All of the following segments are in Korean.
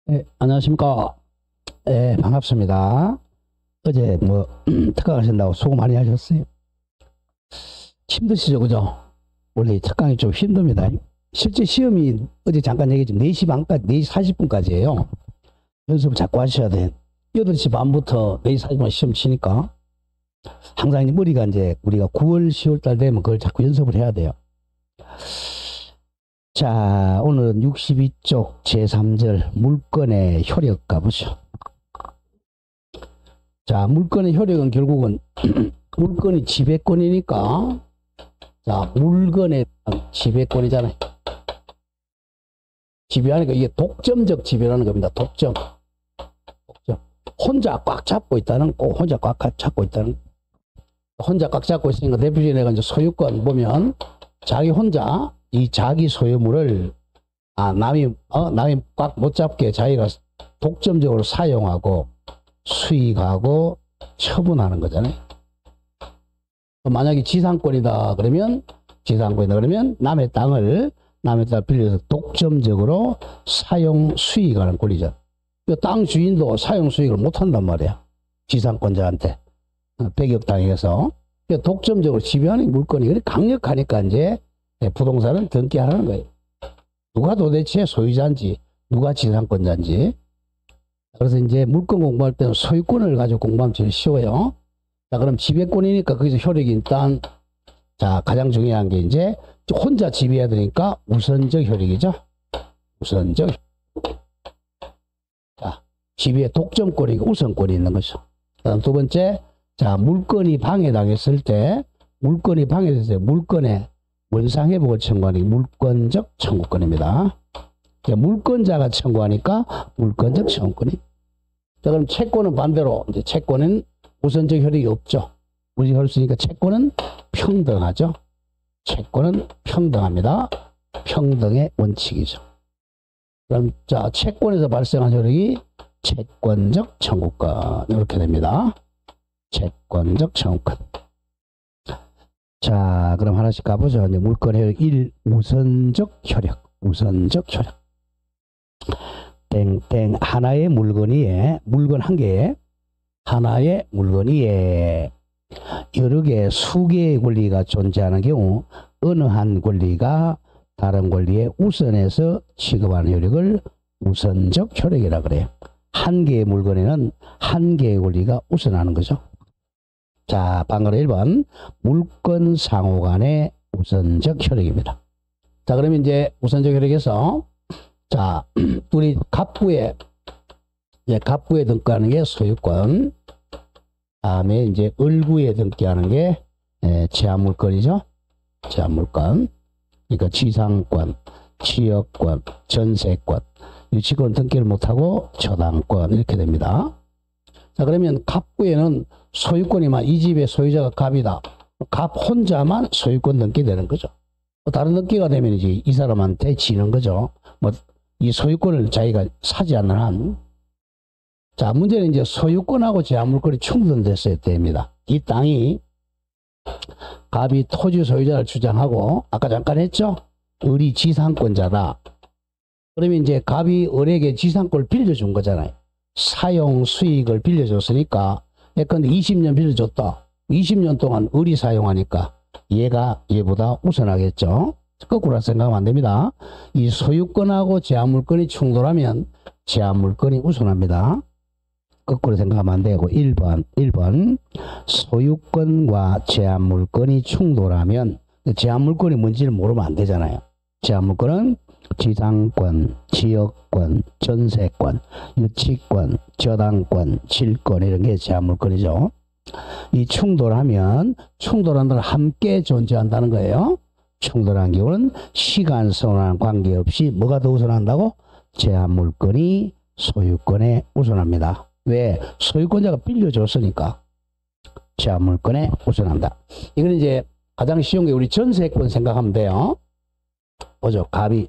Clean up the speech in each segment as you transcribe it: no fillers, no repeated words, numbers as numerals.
네, 안녕하십니까. 네, 반갑습니다. 어제 특강 하신다고 수고 많이 하셨어요. 힘드시죠, 그죠? 원래 특강이 좀 힘듭니다. 실제 시험이 어제 잠깐 얘기했지만 4시 반까지, 4시 40분까지예요. 연습을 자꾸 하셔야 돼요. 8시 반부터 4시 40분 시험 치니까 항상 머리가 이제 우리가 9월, 10월 달 되면 그걸 자꾸 연습을 해야 돼요. 자, 오늘은 62쪽 제3절 물건의 효력 가보죠. 자, 물건의 효력은 결국은 물건이 지배권이니까, 자, 물건의 지배권이잖아요. 지배하니까 이게 독점적 지배라는 겁니다. 독점. 혼자 꽉 잡고 있다는, 꼭 혼자 꽉 잡고 있다는. 혼자 꽉 잡고 있으니까 대표적인 애가 이제 소유권 보면 자기 혼자 이 자기 소유물을 남이 꽉 못 잡게 자기가 독점적으로 사용하고 수익하고 처분하는 거잖아요. 만약에 지상권이다 그러면 남의 땅을 빌려서 독점적으로 사용 수익하는 권리죠. 땅 주인도 사용 수익을 못 한단 말이야. 지상권자한테 100억 땅에서 독점적으로 지배하는 물건이 그렇게 강력하니까 이제 부동산은 등기하라는 거예요. 누가 도대체 소유자인지, 누가 지상권자인지. 그래서 이제 물건 공부할 때는 소유권을 가지고 공부하면 제일 쉬워요. 자, 그럼 지배권이니까 거기서 효력이 일단, 자, 가장 중요한 게 이제 혼자 지배해야 되니까 우선적 효력이죠. 우선적. 자, 지배 독점권이고 우선권이 있는 거죠. 그다음 두 번째, 자, 물건이 방해당했을 때, 물건의 원상회복을 청구하는 게 물권적 청구권입니다. 물권자가 청구하니까 물권적 청구권이. 자, 그럼 채권은 반대로, 이제 채권은 우선적 효력이 없죠. 우선적 효력이 있으니까 채권은 평등하죠. 채권은 평등합니다. 평등의 원칙이죠. 그럼, 자, 채권에서 발생한 효력이 채권적 청구권. 이렇게 됩니다. 채권적 청구권. 자, 그럼 하나씩 가보죠. 이제 물건 효력 1, 우선적 효력. 우선적 효력. 땡땡, 하나의 물건 한 개에, 하나의 물건 위에 여러 개, 수개의 권리가 존재하는 경우 어느 한 권리가 다른 권리에 우선해서 취급하는 효력을 우선적 효력이라 그래요. 한 개의 물건에는 한 개의 권리가 우선하는 거죠. 자, 방금 1번 물건 상호 간의 우선적 효력입니다. 자, 그러면 이제 우선적 효력에서 자, 우리 갑부에 등기하는 게 소유권, 다음에 이제 을구에 등기하는 게 제한물건이죠. 제한물건. 그러니까 지상권, 취역권, 전세권, 유치권 등기를 못하고 저당권 이렇게 됩니다. 자, 그러면 갑부에는 소유권이만 이 집의 소유자가 갑이다. 갑 혼자만 소유권 등기되는 거죠. 다른 등기가 되면 이제 이 사람한테 지는 거죠. 이 소유권을 자기가 사지 않는 한. 자, 문제는 이제 소유권하고 제한물권이 충돌됐어야 됩니다. 이 땅이 갑이 토지 소유자를 주장하고 아까 잠깐 했죠? 을이 지상권자다. 그러면 이제 갑이 을에게 지상권을 빌려준 거잖아요. 사용 수익을 빌려줬으니까 예컨대 20년 빌려줬다. 20년 동안 을이 사용하니까 얘가 얘보다 우선하겠죠. 거꾸로 생각하면 안 됩니다. 이 소유권하고 제한물권이 충돌하면 제한물권이 우선합니다. 거꾸로 생각하면 안 되고 1번 소유권과 제한물권이 충돌하면 제한물권이 뭔지를 모르면 안 되잖아요. 제한물권은 지상권, 지역권, 전세권, 유치권, 저당권, 질권 이런 게 제한물권이죠. 이 충돌하면 충돌한다는 함께 존재한다는 거예요. 충돌한 경우는 시간성과는 관계없이 뭐가 더 우선한다고? 제한물권이 소유권에 우선합니다. 왜? 소유권자가 빌려줬으니까 제한물권에 우선한다. 이건 이제 가장 쉬운 게 우리 전세권 생각하면 돼요. 보죠. 갑이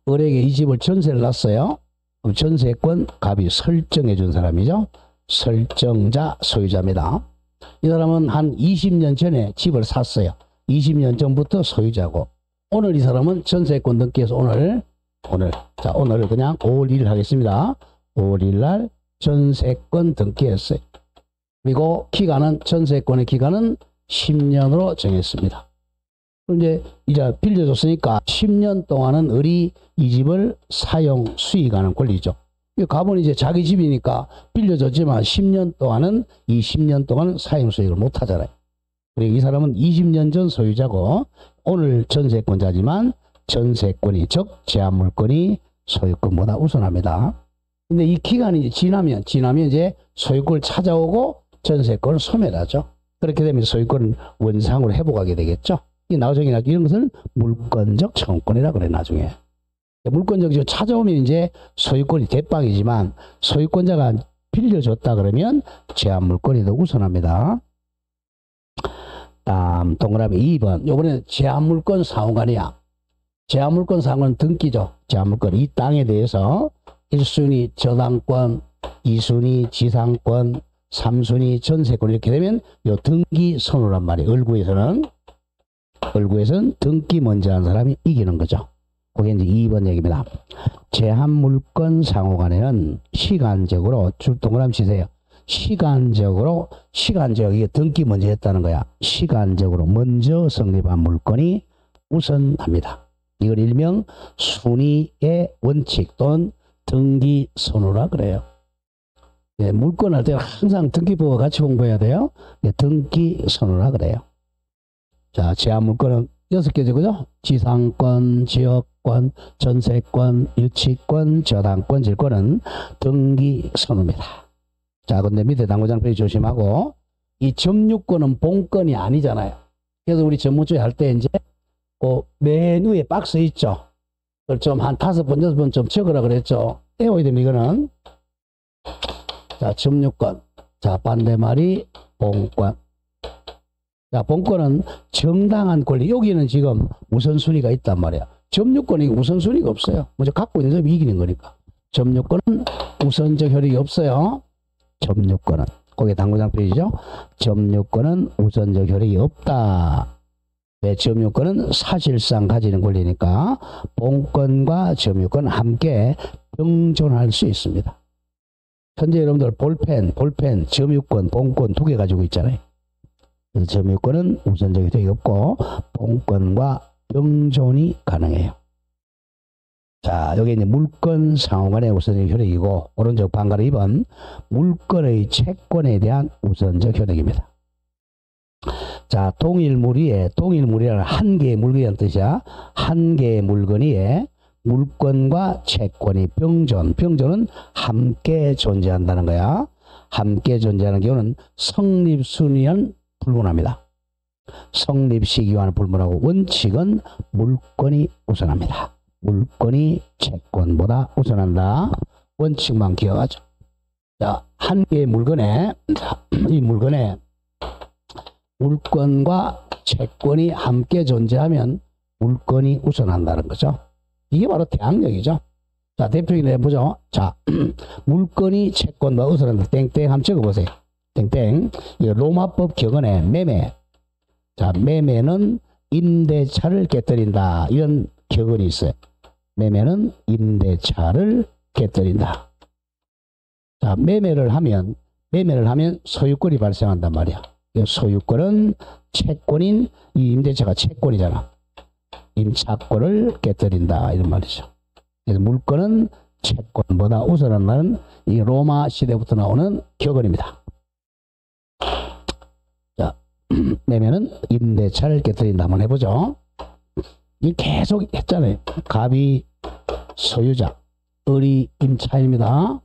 을에게 이 집을 전세를 놨어요. 그럼 전세권 갑이 설정해 준 사람이죠. 설정자 소유자입니다. 이 사람은 한 20년 전에 집을 샀어요. 20년 전부터 소유자고 오늘 이 사람은 전세권 등기에서 오늘 오늘. 자, 오늘 그냥 5월 1일 하겠습니다. 5월 1일 날 전세권 등기했어요. 그리고 기간은, 전세권의 기간은 10년으로 정했습니다. 이제 빌려줬으니까 10년 동안은 이 집을 사용, 수익하는 권리죠. 가보니 이제 자기 집이니까 빌려줬지만 10년 동안은, 이 10년 동안은 사용 수익을 못 하잖아요. 그리고 이 사람은 20년 전 소유자고 오늘 전세권자지만 전세권이, 즉 제한물권이 소유권보다 우선합니다. 근데 이 기간이 지나면 이제 소유권을 찾아오고 전세권을 소멸하죠. 그렇게 되면 소유권을 원상으로 회복하게 되겠죠. 이 나중에 이런 것을 물권적 청구권이라 그래. 나중에 물권적 찾아오면 이제 소유권이 대빵이지만 소유권자가 빌려줬다 그러면 제한물권이 더 우선합니다. 다음 동그라미 2번. 요번에 제한물권 상호간이야. 제한물권 상호는 등기죠. 제한물권, 이 땅에 대해서 1순위 저당권, 2순위 지상권, 3순위 전세권, 이렇게 되면 요 등기 선호란 말이에요. 얼구에서는 등기 먼저 한 사람이 이기는 거죠. 그게 이제 2번 얘기입니다. 제한물권 상호간에는 시간적으로, 동그라미 치세요. 시간적으로 이게 등기 먼저 했다는 거야. 시간적으로 먼저 성립한 물건이 우선합니다. 이걸 일명 순위의 원칙 또는 등기 선호라 그래요. 예, 물건 할 때는 항상 등기부와 같이 공부해야 돼요. 예, 등기 선호라 그래요. 자, 제한물건은 6개죠, 그죠? 지상권, 지역권, 전세권, 유치권, 저당권, 질권은 등기 선호입니다. 자, 근데 밑에 당구장표에 조심하고, 이 점유권은 본권이 아니잖아요. 그래서 우리 전문주의 할 때 이제 맨 위에 박스 있죠. 그걸 좀 한 5번, 6번 좀 적으라 그랬죠. 떼어야 됩니다, 이거는. 자, 점유권. 자, 반대말이 본권. 자, 본권은 정당한 권리. 여기는 지금 우선순위가 있단 말이야. 점유권이 우선순위가 없어요. 먼저 갖고 있는 사람이 이기는 거니까. 점유권은 우선적 효력이 없어요. 점유권은. 거기에 당구장 표시죠. 점유권은 우선적 효력이 없다. 왜? 점유권은 사실상 가지는 권리니까 본권과 점유권은 함께 병존할 수 있습니다. 현재 여러분들 볼펜, 점유권, 본권 2개 가지고 있잖아요. 그래서 점유권은 우선적 효력이 없고 본권과 병존이 가능해요. 자, 여기 이제 물권 상호간의 우선적 효력이고, 오른쪽 방가로 2번 물권의 채권에 대한 우선적 효력입니다. 자, 동일물이라는 한 개의 물건이라는 뜻이야. 한 개의 물건이에 물권과 채권이 병존은 함께 존재한다는 거야. 함께 존재하는 경우는 성립순위는 불문합니다. 성립시기와는 불문하고 원칙은 물권이 우선합니다. 물권이 채권보다 우선한다. 원칙만 기억하죠. 자, 한 개의 물건에, 이 물건에 물권과 채권이 함께 존재하면 물권이 우선한다는 거죠. 이게 바로 대항력이죠. 자, 대표적인 예 보죠. 자, 물권이 채권보다 우선한다. 땡땡 한번 적어보세요. 땡땡. 이거 로마법 격언에 매매. 자, 매매는 임대차를 깨뜨린다. 이런 격언이 있어요. 매매는 임대차를 깨뜨린다. 자, 매매를 하면 소유권이 발생한단 말이야. 소유권은 채권인 이 임대차가 채권이잖아. 임차권을 깨뜨린다 이런 말이죠. 그래서 물권은 채권보다 우선한다는 이 로마 시대부터 나오는 격언입니다. 자, 매매는 임대차를 깨뜨린다. 한번 해보죠. 이 계속 했잖아요. 갑이 소유자, 을이 임차인입니다.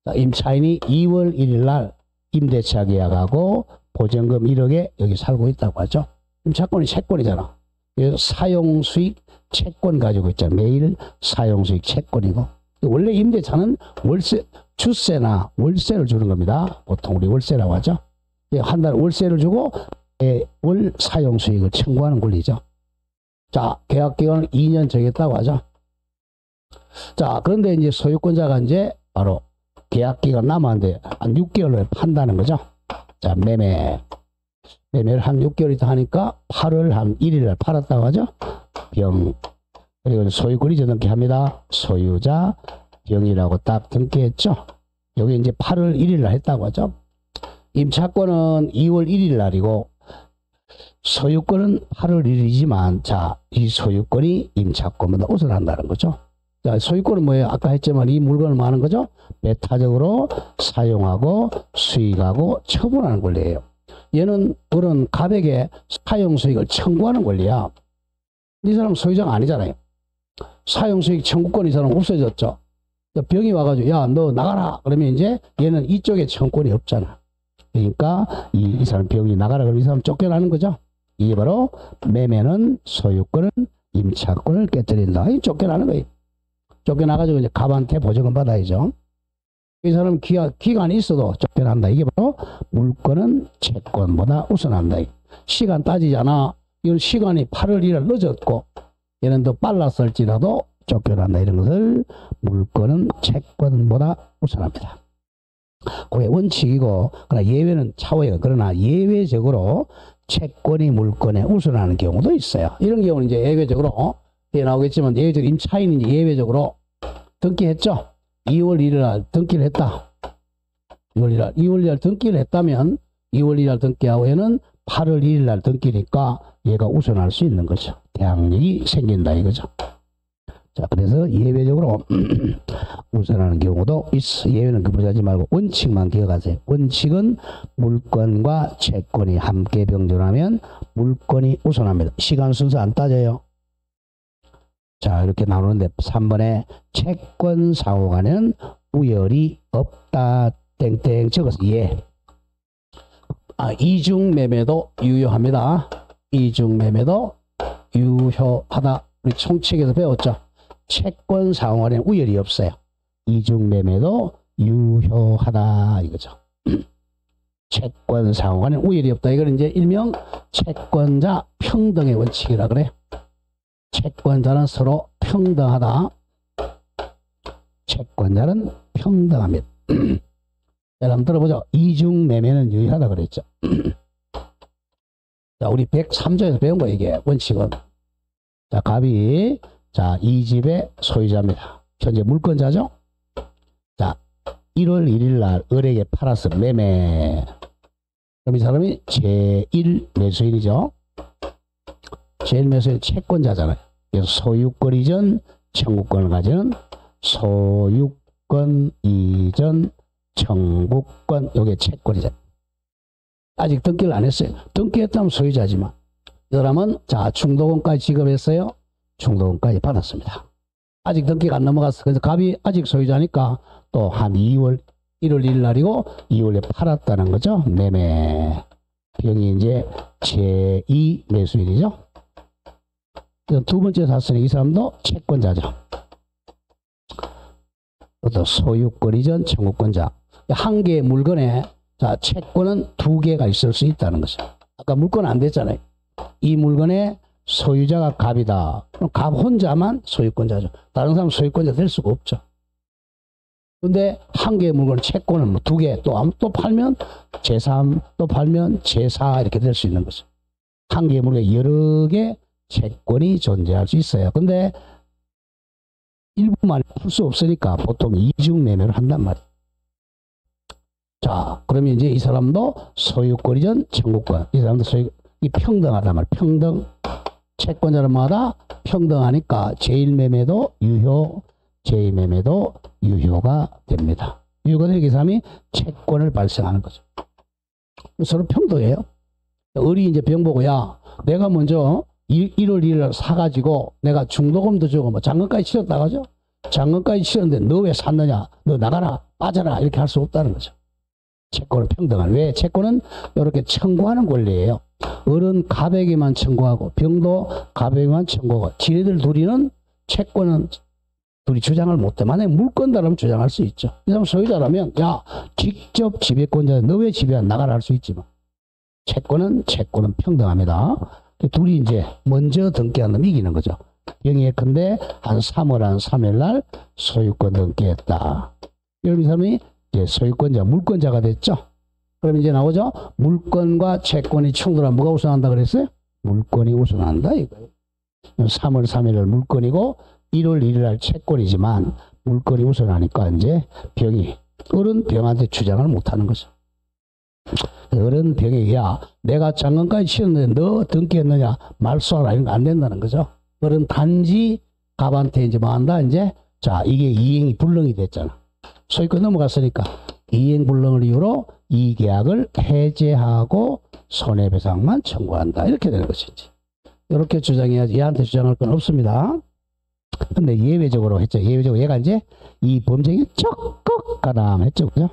자, 임차인이 2월 1일 날 임대차 계약하고 보증금 1억에 여기 살고 있다고 하죠. 임차권이 채권이잖아. 그래서 사용수익 채권 가지고 있잖아. 매일 사용수익 채권이고. 원래 임대차는 주세나 월세를 주는 겁니다. 보통 우리 월세라고 하죠. 한 달 월세를 주고 월 사용수익을 청구하는 권리죠. 자, 계약기간을 2년 정했다고 하죠. 자, 그런데 이제 소유권자가 이제 바로 계약기간 남았는데 한 6개월을 판다는 거죠. 자, 매매를 한 6개월 있다 하니까 8월 한 1일 날 팔았다고 하죠. 그리고 소유권이 등기합니다. 소유자 병이라고 딱 등기했죠. 여기 이제 8월 1일 날 했다고 하죠. 임차권은 2월 1일 날이고 소유권은 8월 1일이지만 자, 이 소유권이 임차권보다 우선한다는 거죠. 자, 소유권은 뭐예요? 아까 했지만 이 물건을 뭐 하는 거죠? 배타적으로 사용하고 수익하고 처분하는 권리예요. 얘는 그런 갑에게 사용 수익을 청구하는 권리야. 이 사람 소유자가 아니잖아요. 사용 수익 청구권이 이 사람 없어졌죠. 병이 와가지고 야, 너 나가라. 그러면 이제 얘는 이쪽에 청구권이 없잖아. 그러니까 이 사람 병이 나가라. 그러면 이 사람 쫓겨나는 거죠. 이게 바로 매매는 소유권은 임차권을 깨뜨린다. 이 쫓겨나는 거예요. 쫓겨나가지고 이제 갑한테 보증을 받아야죠. 이 사람 기간이 있어도 쫓겨난다. 이게 바로 물권은 채권보다 우선한다. 시간 따지잖아. 이건 시간이 8월 1일 늦었고 얘는 더 빨랐을지라도 쫓겨난다. 이런 것을 물권은 채권보다 우선합니다. 그게 원칙이고, 그러나 예외는 차후예요. 그러나 예외적으로 채권이 물권에 우선하는 경우도 있어요. 이런 경우는 이제 예외적으로 나오겠지만 예외적으로 임차인이 이제 예외적으로 등기했죠. 2월 1일 날 등기를 했다. 2월 1일 날 등기를 했다면 2월 1일 날 등기하고 얘는 8월 1일 날 등기니까 얘가 우선할 수 있는 거죠. 대항력이 생긴다 이거죠. 자, 그래서 예외적으로 우선하는 경우도 있어. 예외는 급하지 말고 원칙만 기억하세요. 원칙은 물권과 채권이 함께 병존하면 물권이 우선합니다. 시간 순서 안 따져요. 자, 이렇게 나오는데 3번에 채권 상호간에는 우열이 없다. 땡땡 적어서 예. 이중 매매도 유효합니다. 이중 매매도 유효하다. 우리 총칙에서 배웠죠. 채권 상호간에 우열이 없어요. 이중 매매도 유효하다 이거죠. 채권 상호간에 우열이 없다. 이걸 이제 일명 채권자 평등의 원칙이라 그래요. 채권자는 서로 평등하다. 채권자는 평등합니다. 자, 한번 들어보죠. 이중 매매는 유효하다 그랬죠. 자, 우리 103조에서 배운 거 이게 원칙은. 자, 갑이 자, 이 집의 소유자입니다. 현재 물권자죠. 자, 1월 1일 날 을에게 팔아서 매매. 그럼 이 사람이 제1 매수인이죠. 제1 매수인 채권자잖아요. 그래서 소유권 이전 청구권을 가지는 소유권 이전 청구권, 요게 채권이잖아요. 아직 등기를 안 했어요. 등기했다면 소유자지만 이 사람은 자, 중도금까지 지급했어요. 중도금까지 받았습니다. 아직 등기가 안 넘어갔어. 그래서 갑이 아직 소유자니까 또 한 2월 1월 1일 날이고 2월에 팔았다는 거죠. 매매. 병이 이제 제2 매수인이죠. 두 번째 샀으니 이 사람도 채권자죠. 또 소유권 이전 청구권자. 한 개의 물건에 자, 채권은 두 개가 있을 수 있다는 거죠. 아까 물건은 안 됐잖아요. 이 물건의 소유자가 갑이다. 그럼 갑 혼자만 소유권자죠. 다른 사람 소유권자 될 수가 없죠. 근데 한 개의 물건 채권은 뭐 두 개, 또 팔면 제3, 또 팔면 제4 이렇게 될 수 있는 거죠. 한 개의 물건에 여러 개 채권이 존재할 수 있어요. 근데 일부만 풀 수 없으니까 보통 이중 매매를 한단 말이에요. 자, 그러면 이제 이 사람도 소유권 이전 청구권. 이 사람도 이 평등하단 말이에요. 평등. 채권자마다 평등하니까 제1매매도 유효, 제2매매도 유효가 됩니다. 유효가 되는 이 사람이 채권을 발생하는 거죠. 서로 평등해요. 을이 이제 병 보고 야, 내가 먼저 1월 1일 사가지고 내가 중도금도 주고 뭐 잔금까지 치렀다 가죠. 잔금까지 치렀는데 너 왜 샀느냐? 너 나가라, 빠져라 이렇게 할 수 없다는 거죠. 채권을 평등한. 왜? 채권은 이렇게 청구하는 권리예요. 을은 갑에게만 청구하고 병도 갑에게만 청구하고 지네들 둘이는 채권은 둘이 주장을 못해. 만약에 물권자라면 주장할 수 있죠. 이 사람 소유자라면 야, 직접 지배권자 너 왜 지배 안 나가라 할 수 있지만 채권은 평등합니다. 둘이 이제 먼저 등기한 놈이 이기는 거죠. 영예컨대 한 3월 한 3일 날 소유권 등기했다. 이런 사람이 이제 소유권자, 물권자가 됐죠. 그럼 이제 나오죠. 물권과 채권이 충돌하면 뭐가 우선한다 그랬어요? 물권이 우선한다 이거예요. 3월 3일을 물건이고 1월 1일 날 채권이지만 물건이 우선하니까 이제 병이 어른 병한테 주장을 못하는 거죠. 어른 병이 야 내가 장관까지 치렀는데 너 등기했느냐 말소하라 이런 거 안 된다는 거죠. 어른 단지 갑한테 이제 뭐 한다 이제 자 이게 이행이 불능이 됐잖아. 소유권 넘어갔으니까 이행불능을 이유로 이 계약을 해제하고 손해배상만 청구한다 이렇게 되는 것이지. 이렇게 주장해야지 얘한테 주장할 건 없습니다. 근데 예외적으로 했죠. 예외적으로 얘가 이제 이 범죄에 적극 가담했죠. 그죠?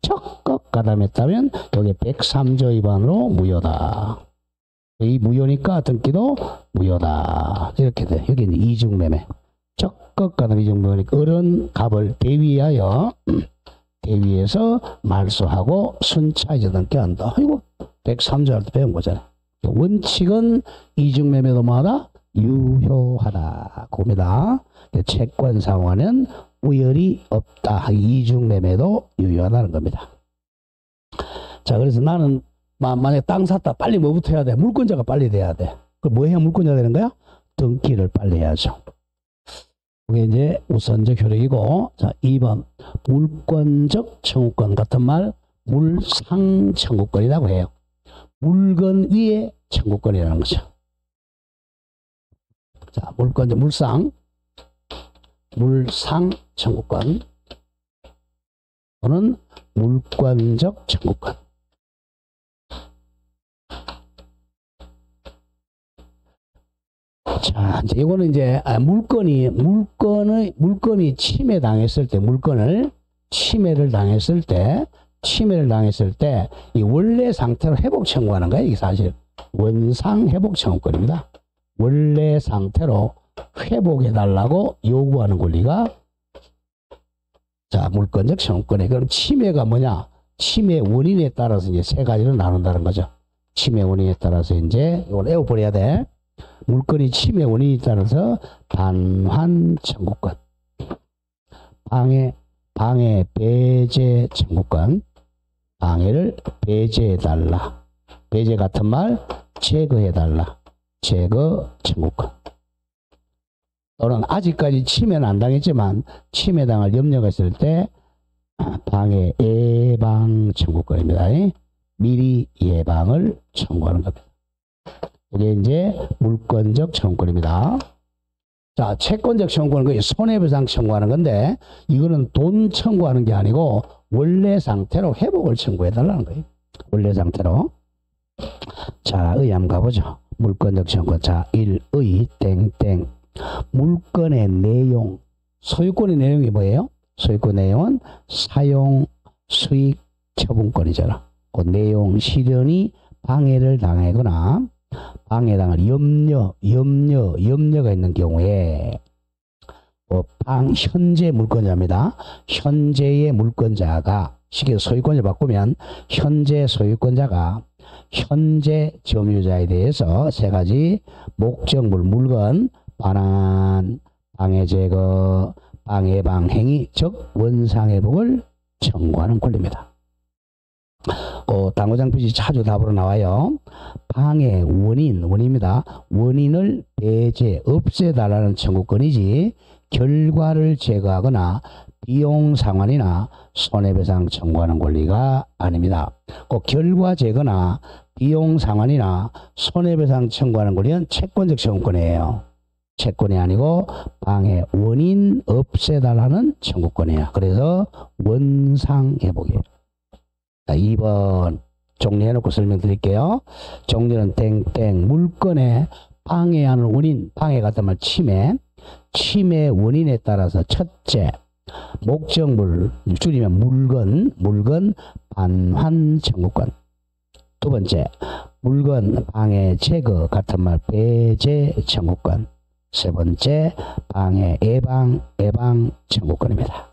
적극 가담했다면 여기 103조 위반으로 무효다. 이 무효니까 등기도 무효다. 이렇게 돼. 여기 이제 이중매매. 적극 가담 이중매매니까 어른 갑을 대위하여 대위에서 말소하고 순차이제 등기한다. 이거 103조한테 배운 거잖아요. 원칙은 이중매매도 뭐하다? 유효하다. 그겁니다. 채권 상환은 우열이 없다. 이중매매도 유효하다는 겁니다. 자, 그래서 나는 만약에 땅 샀다. 빨리 뭐부터 해야 돼? 물권자가 빨리 돼야 돼. 그럼 뭐 해야 물권자가 되는 거야? 등기를 빨리 해야죠. 그게 이제 우선적 효력이고, 자, 2번. 물권적 청구권 같은 말, 물상 청구권이라고 해요. 물건 위에 청구권이라는 거죠. 자, 물권적 물상 청구권 또는 물권적 청구권. 자, 이제 이거는 이제 물건이 침해당했을 때 침해를 당했을 때 이 원래 상태로 회복 청구하는 거예요. 이게 사실 원상 회복 청구권입니다. 원래 상태로 회복해 달라고 요구하는 권리가 자, 물권적 청구권에. 그럼 침해가 뭐냐? 침해 원인에 따라서 이제 세 가지로 나눈다는 거죠. 침해 원인에 따라서 이제 이걸 외워버려야 돼. 물건이 침해 원인에 따라서 반환 청구권, 방해 배제 청구권, 방해를 배제해달라. 배제 같은 말 제거해달라. 제거 청구권. 또는 아직까지 침해는 안 당했지만 침해당할 염려가 있을 때 방해 예방 청구권입니다. 미리 예방을 청구하는 겁니다. 이게 이제 물권적 청구권입니다. 자, 채권적 청구권은 거의 손해배상 청구하는 건데 이거는 돈 청구하는 게 아니고 원래 상태로 회복을 청구해달라는 거예요. 원래 상태로. 자, 의 한번 가보죠. 물권적 청구권. 자, 1의 땡땡. 물건의 내용. 소유권의 내용이 뭐예요? 소유권 내용은 사용 수익 처분권이잖아. 그 내용 실현이 방해를 당하거나 방해당할 염려가 있는 경우에 현재 물권자입니다. 현재의 물권자가 쉽게 소유권을 바꾸면 현재 소유권자가 현재 점유자에 대해서 세 가지 목적물 물건 반환, 방해 제거, 방해방 행위 즉 원상회복을 청구하는 권리입니다. 당구장 표시 자주 답으로 나와요. 방해 원인입니다. 원인을 배제 없애달라는 청구권이지 결과를 제거하거나 비용 상환이나 손해배상 청구하는 권리가 아닙니다. 결과 제거나 비용 상환이나 손해배상 청구하는 권리는 채권적 청구권이에요. 채권이 아니고 방해 원인 없애달라는 청구권이에요. 그래서 원상회복이에요. 자, 2번 정리해놓고 설명드릴게요. 정리는 땡땡 물건에 방해하는 원인, 방해 같은 말 침해 원인에 따라서 첫째 목적물 줄이면 물건 반환 청구권. 두 번째 물건 방해 제거 같은 말 배제 청구권. 세 번째 방해 예방 청구권입니다.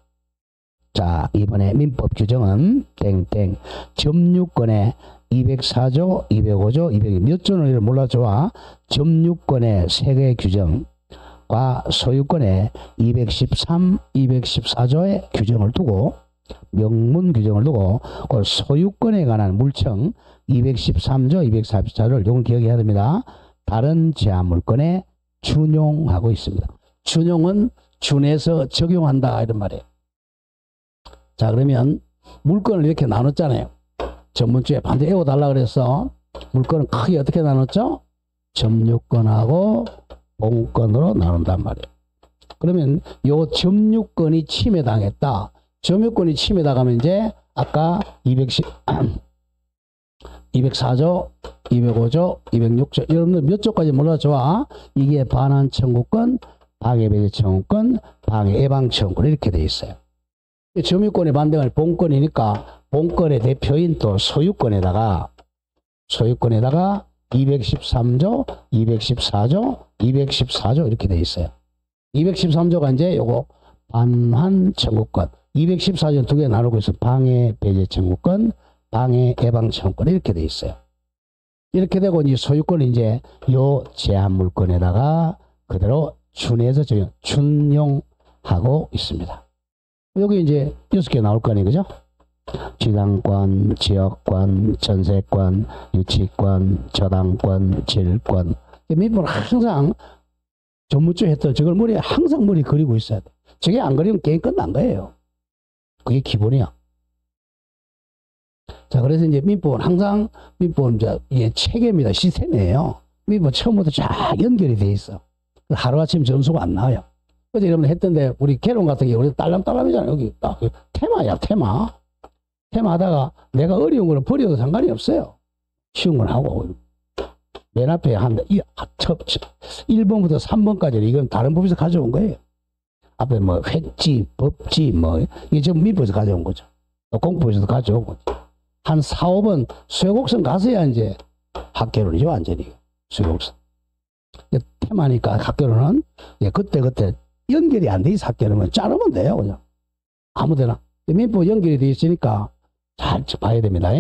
자, 이번에 민법 규정은 땡땡 점유권의 204조, 205조, 202 몇 조는 몰라줘와 점유권의 세 개의 규정과 소유권의 213, 214조의 규정을 두고 명문 규정을 두고 소유권에 관한 물청 213조, 244조를 이걸 기억해야 됩니다. 다른 제한물권의 준용하고 있습니다. 준용은 준해서 적용한다 이런 말이에요. 자, 그러면 물건을 이렇게 나눴잖아요. 전문주에 반드시 외워달라 그래서 물건은 크게 어떻게 나눴죠? 점유권하고 본권으로 나눈단 말이에요. 그러면 요 점유권이 침해당했다. 점유권이 침해당하면 이제 아까 204조, 205조, 206조 여러분들 몇 조까지 몰라 좋아? 이게 반환 청구권, 방해배제 청구권, 방해 예방 청구권 이렇게 돼 있어요. 점유권의 반대가 본권이니까 본권의 대표인 또 소유권에다가 213조, 214조, 214조 이렇게 돼 있어요. 213조가 이제 요거 반환 청구권, 214조는 두 개 나누고 있어. 방해 배제 청구권, 방해 예방 청구권 이렇게 돼 있어요. 이렇게 되고 이제 소유권은 이제 요 제한 물건에다가 그대로 준해서 준용하고 있습니다. 여기 이제 6개 나올 거 아니에요, 그죠? 지상권, 지역권, 전세권, 유치권, 저당권, 질권. 민법은 항상 전무주 했던 저걸 머리에 항상 머리 그리고 있어야 돼. 저게 안 그리면 게임 끝난 거예요. 그게 기본이야. 자, 그래서 이제 민법은 항상 민법은 이게 체계입니다. 시스템이에요. 민법 처음부터 쫙 연결이 돼 있어. 하루아침 점수가 안 나와요. 어제 여러분 했던데 우리 개론 같은 경우 우리 딸랑딸랑이잖아요. 여기 딱 테마야, 테마. 테마 하다가 내가 어려운 거는 버려도 상관이 없어요. 쉬운 건 하고. 맨 앞에 1번부터 3번까지는 이건 다른 법에서 가져온 거예요. 앞에 뭐 획지, 법지 뭐 이게 전부 민법에서 가져온 거죠. 또 공법에서도 가져온 거죠. 한 4, 5번 쇠곡선 가서야 이제 학개론이죠. 완전히 쇠곡선. 테마니까 학개론은 그때 연결이 안 돼 있어. 학개론은 자르면 돼요. 그냥 아무데나. 민법 연결이 돼 있으니까 잘 봐야 됩니다.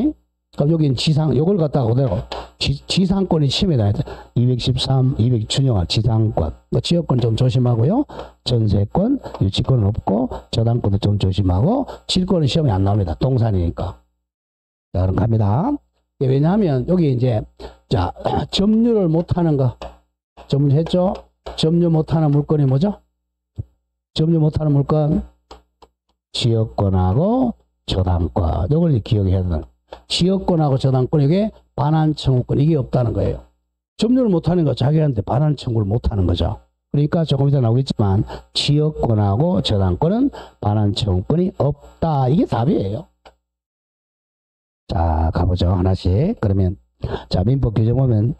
그럼 여기는 요걸 갖다가 그대로 지상권이 침해당했다. 213, 200 준용할 지상권. 지역권 좀 조심하고요. 전세권, 유치권은 없고, 저당권도 좀 조심하고, 질권은 시험에 안 나옵니다. 동산이니까. 자, 그럼 갑니다. 왜냐하면 여기 이제, 자, 점유를 못하는 거. 점유했죠? 점유 못하는 물건이 뭐죠? 점유 못하는 물건. 지역권하고 저당권. 이걸 기억해야 되는 거예요. 지역권하고 저당권, 이게 반환 청구권, 이게 없다는 거예요. 점유를 못하는 거 자기한테 반환 청구를 못하는 거죠. 그러니까 조금 이따 나오겠지만 지역권하고 저당권은 반환 청구권이 없다. 이게 답이에요. 자, 가보죠. 하나씩. 그러면 자, 민법 규정 보면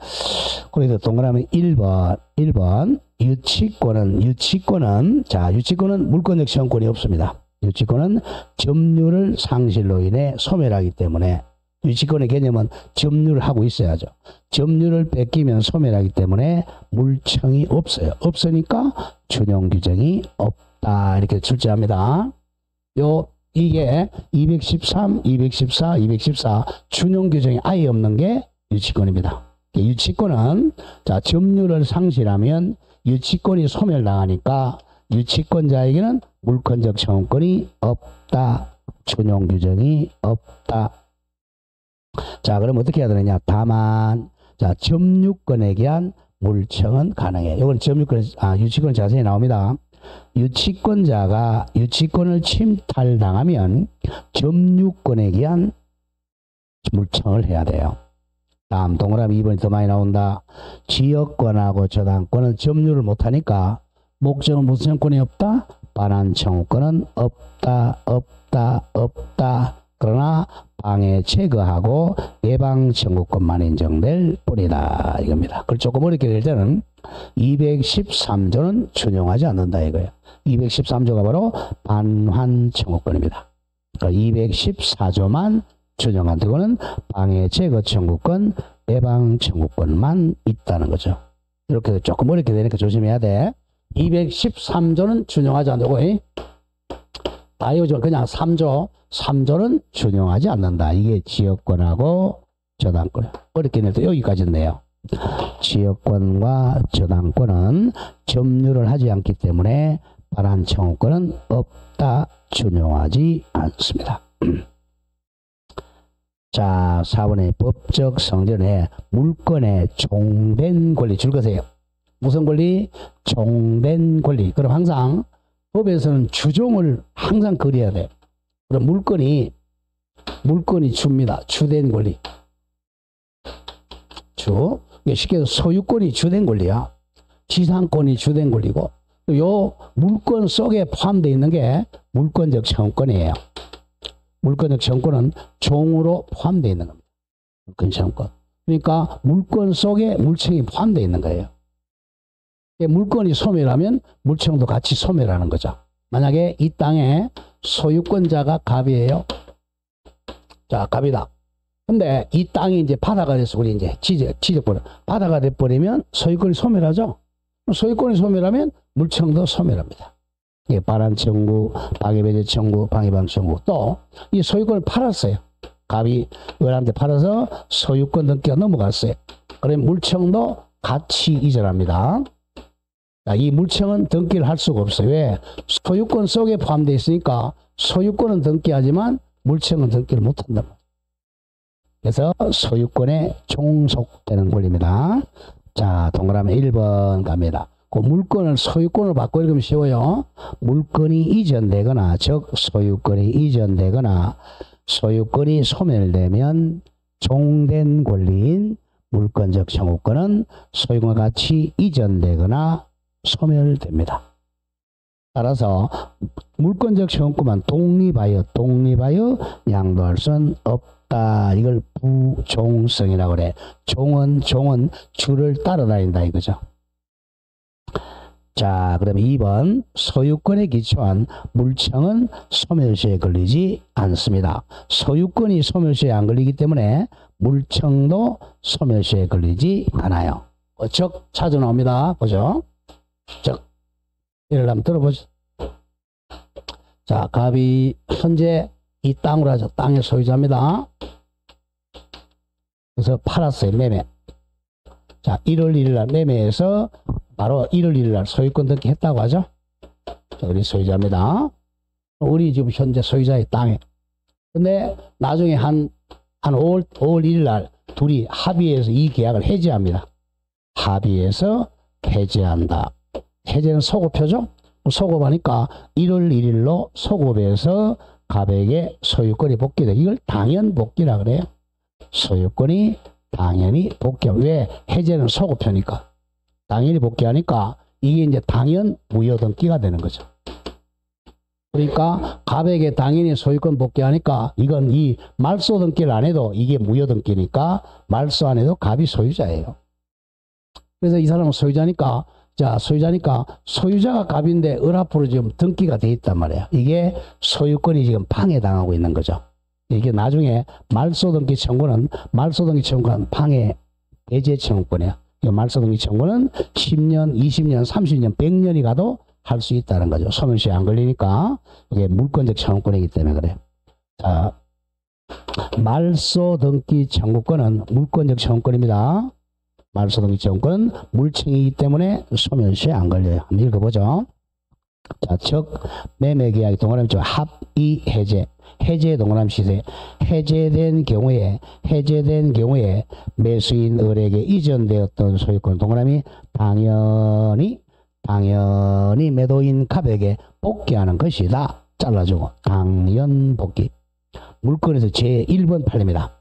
그래도 동그라미 1번 유치권은 자, 유치권은 물권적 시험권이 없습니다. 유치권은 점유를 상실로 인해 소멸하기 때문에 유치권의 개념은 점유를 하고 있어야죠. 점유를 뺏기면 소멸하기 때문에 물청이 없어요. 없으니까 준용 규정이 없다. 이렇게 출제합니다. 이게 213, 214, 214 준용 규정이 아예 없는 게 유치권입니다. 유치권은 자, 점유를 상실하면 유치권이 소멸당하니까 유치권자에게는 물권적 청구권이 없다. 준용 규정이 없다. 자, 그럼 어떻게 해야 되느냐? 다만, 자, 점유권에 대한 물청은 가능해. 이건 유치권 자세히 나옵니다. 유치권자가 유치권을 침탈당하면 점유권에 대한 물청을 해야 돼요. 다음 동그라미 2번이 더 많이 나온다. 지역권하고 저당권은 점유를 못하니까 목적은 무슨 청구권이 없다? 반환 청구권은 없다. 그러나 방해 제거하고 예방 청구권만 인정될 뿐이다. 이겁니다. 그걸 조금 어렵게 될 때는 213조는 준용하지 않는다 이거예요. 213조가 바로 반환 청구권입니다. 그러니까 214조만 준용한 데고는 방해 제거 청구권, 예방 청구권만 있다는 거죠. 이렇게 조금 어렵게 되니까 조심해야 돼. 213조는 준용하지 않는다고. 다 이거죠. 그냥 3조는 준용하지 않는다. 이게 지역권하고 저당권. 어렵게 낼 때 여기까지인데요. 지역권과 저당권은 점유를 하지 않기 때문에 반환 청구권은 없다. 준용하지 않습니다. 자, 4번의 법적 성전에 물권의 종된 권리 줄 것이에요. 무슨 권리? 종된 권리. 그럼 항상 법에서는 주종을 항상 그려야 돼. 그럼 물건이 줍니다. 주된 권리. 쉽게 해서 소유권이 주된 권리야. 지상권이 주된 권리고, 요 물건 속에 포함되어 있는 게 물권적 채무권이에요. 물권적 채무권은 종으로 포함되어 있는 겁니다. 물권 채무권. 그러니까 물건 속에 물청이 포함되어 있는 거예요. 물건이 소멸하면 물청도 같이 소멸하는 거죠. 만약에 이 땅에 소유권자가 갑이에요. 자, 갑이다. 근데 이 땅이 이제 바다가 돼서 우리 이제 지적버려. 바다가 돼버리면 소유권이 소멸하죠. 소유권이 소멸하면 물청도 소멸합니다. 예, 발안 청구, 방해배제 청구, 방해방 청구. 또 이 소유권을 팔았어요. 갑이 을한테 팔아서 소유권 등기가 넘어갔어요. 그러면 물청도 같이 이전합니다. 자, 이 물청은 등기를 할 수가 없어요. 왜? 소유권 속에 포함되어 있으니까 소유권은 등기하지만 물청은 등기를 못한다. 그래서 소유권에 종속되는 권리입니다. 자, 동그라미 1번 갑니다. 그 물건을 소유권으로 바꿔 읽으면 쉬워요. 물건이 이전되거나, 즉 소유권이 이전되거나 소유권이 소멸되면 종된 권리인 물권적 청구권은 소유권과 같이 이전되거나 소멸됩니다. 따라서 물권적 청구권만 독립하여 양도할 수는 없다. 이걸 부종성이라고 그래. 종은 주를 따라다닌다 이거죠. 자, 그럼 2번 소유권에 기초한 물청은 소멸시에 걸리지 않습니다. 소유권이 소멸시에 안 걸리기 때문에 물청도 소멸시에 걸리지 않아요. 즉 찾아 나옵니다. 보죠. 즉 예를 한번 들어보죠. 자, 갑이 현재 이 땅으로 하죠. 땅의 소유자입니다. 그래서 팔았어요. 매매. 자, 1월 1일 날 매매해서 바로 1월 1일 날 소유권 등기 했다고 하죠. 자, 우리 소유자입니다. 우리 지금 현재 소유자의 땅에. 근데 나중에 한 5월 1일 날 둘이 합의해서 이 계약을 해지합니다. 합의해서 해지한다. 해제는 소급표죠. 소급하니까 1월 1일로 소급해서 갑에게 소유권이 복귀돼. 이걸 당연 복귀라 그래요. 소유권이 당연히 복귀하고. 왜? 해제는 소급표니까. 당연히 복귀하니까 이게 이제 당연 무효등기가 되는 거죠. 그러니까 갑에게 당연히 소유권 복귀하니까 이건 이 말소 등기를 안 해도 이게 무효등기니까 말소 안 해도 갑이 소유자예요. 그래서 이 사람은 소유자니까 소유자가 갑인데 을 앞으로 지금 등기가 돼 있단 말이야. 이게 소유권이 지금 방해당하고 있는 거죠. 이게 나중에 말소등기 청구는 방해 배제 청구권이야. 말소등기 청구는 10년, 20년, 30년, 100년이 가도 할 수 있다는 거죠. 소멸시에 안 걸리니까 이게 물권적 청구권이기 때문에 그래요. 자, 말소등기 청구권은 물권적 청구권입니다. 말소등기 청구권은 물청이기 때문에 소멸시에 안 걸려요. 한번 읽어보죠. 자, 즉 매매계약이 동그라미 쪽 합의 해제. 해제 동그라미 시세. 해제된 경우에 매수인 을에게 이전되었던 소유권 동그라미 당연히 매도인 갑에게 복귀하는 것이다. 잘라주고 당연 복귀. 물건에서 제1번 판례입니다.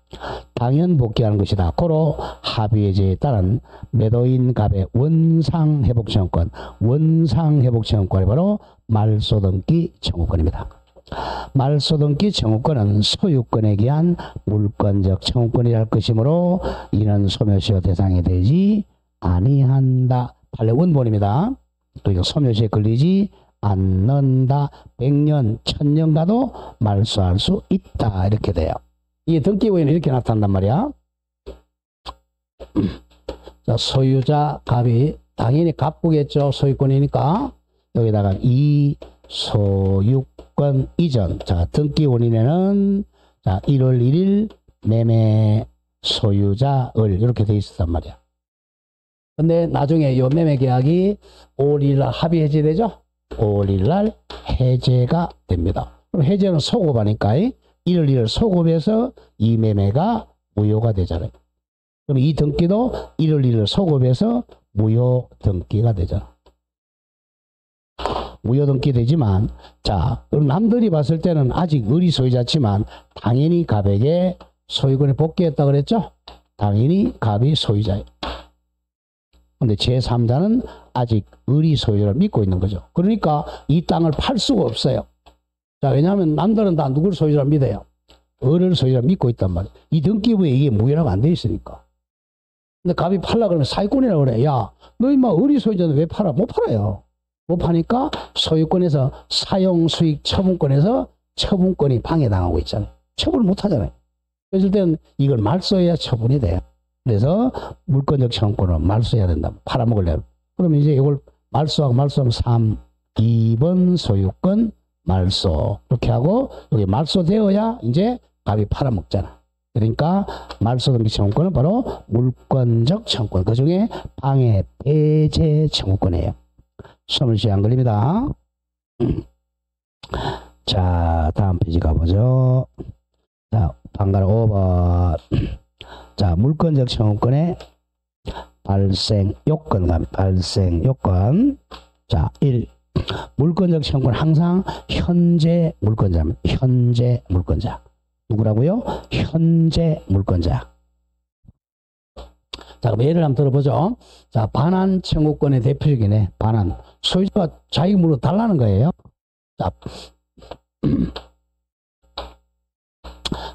당연 복귀하는 것이다. 고로 합의해제에 따른 매도인 갑의 원상회복청구권. 원상회복청구권이 바로 말소등기 청구권입니다. 말소등기 청구권은 소유권에 기한 물권적 청구권이랄 것이므로 이는 소멸시효 대상이 되지 아니한다. 판례 원본입니다. 또 이거 소멸시에 걸리지 않는다. 100년, 1000년 가도 말소할 수 있다. 이렇게 돼요. 이 등기 후에는 이렇게 나타난단 말이야. 자, 소유자 갑이 당연히 갑부겠죠. 소유권이니까. 여기다가 이 소유권 이전. 자, 등기 원인에는 자, 1월 1일 매매 소유자 을 이렇게 돼 있었단 말이야. 근데 나중에 요 매매 계약이 5월 1일 날 합의 해제되죠. 5월 1일 날 해제가 됩니다. 그럼 해제는 소급하니까 1월 1일 소급해서 이 매매가 무효가 되잖아요. 그럼 이 등기도 1월 1일 소급해서 무효등기가 되잖아. 무효등기 되지만, 자, 그럼 남들이 봤을 때는 아직 을이 소유자지만 당연히 갑에게 소유권이 복귀했다 그랬죠? 당연히 갑이 소유자예요. 근데 제3자는 아직 을이 소유자를 믿고 있는 거죠. 그러니까 이 땅을 팔 수가 없어요. 자, 왜냐하면 남들은 다 누구를 소유자를 믿어요? 을을 소유자를 믿고 있단 말이에요. 이 등기부에 이게 무효라고 안 돼 있으니까. 근데 갑이 팔라 그러면 사기꾼이라고 그래. 야, 너 임마 을이 소유자인데 왜 팔아? 못 팔아요. 못 파니까 소유권에서 사용 수익 처분권에서 처분권이 방해당하고 있잖아요. 처분을 못 하잖아요. 그랬을 때는 이걸 말소해야 처분이 돼요. 그래서 물권적 처분권을 말소해야 된다. 팔아먹으려면. 그러면 이제 이걸 말소하면 2번 소유권 말소. 이렇게 하고 여기 말소되어야 이제 갑이 팔아먹잖아. 그러니까 말소등기 청구권은 바로 물권적 청구권. 그 중에 방해 배제 청구권이에요. 소멸시효 안 걸립니다. 자, 다음 페이지 가보죠. 자, 방가락 5번. 자, 물권적 청구권의 발생 요건 갑니다. 발생 요건. 자, 1. 물권적 청구권 항상 현재 물권자입니다. 현재 물권자. 누구라고요? 현재 물권자. 자, 그럼 예를 한번 들어보죠. 자, 반환 청구권의 대표적이네. 반환. 소유자가 자기 물로 달라는 거예요. 자,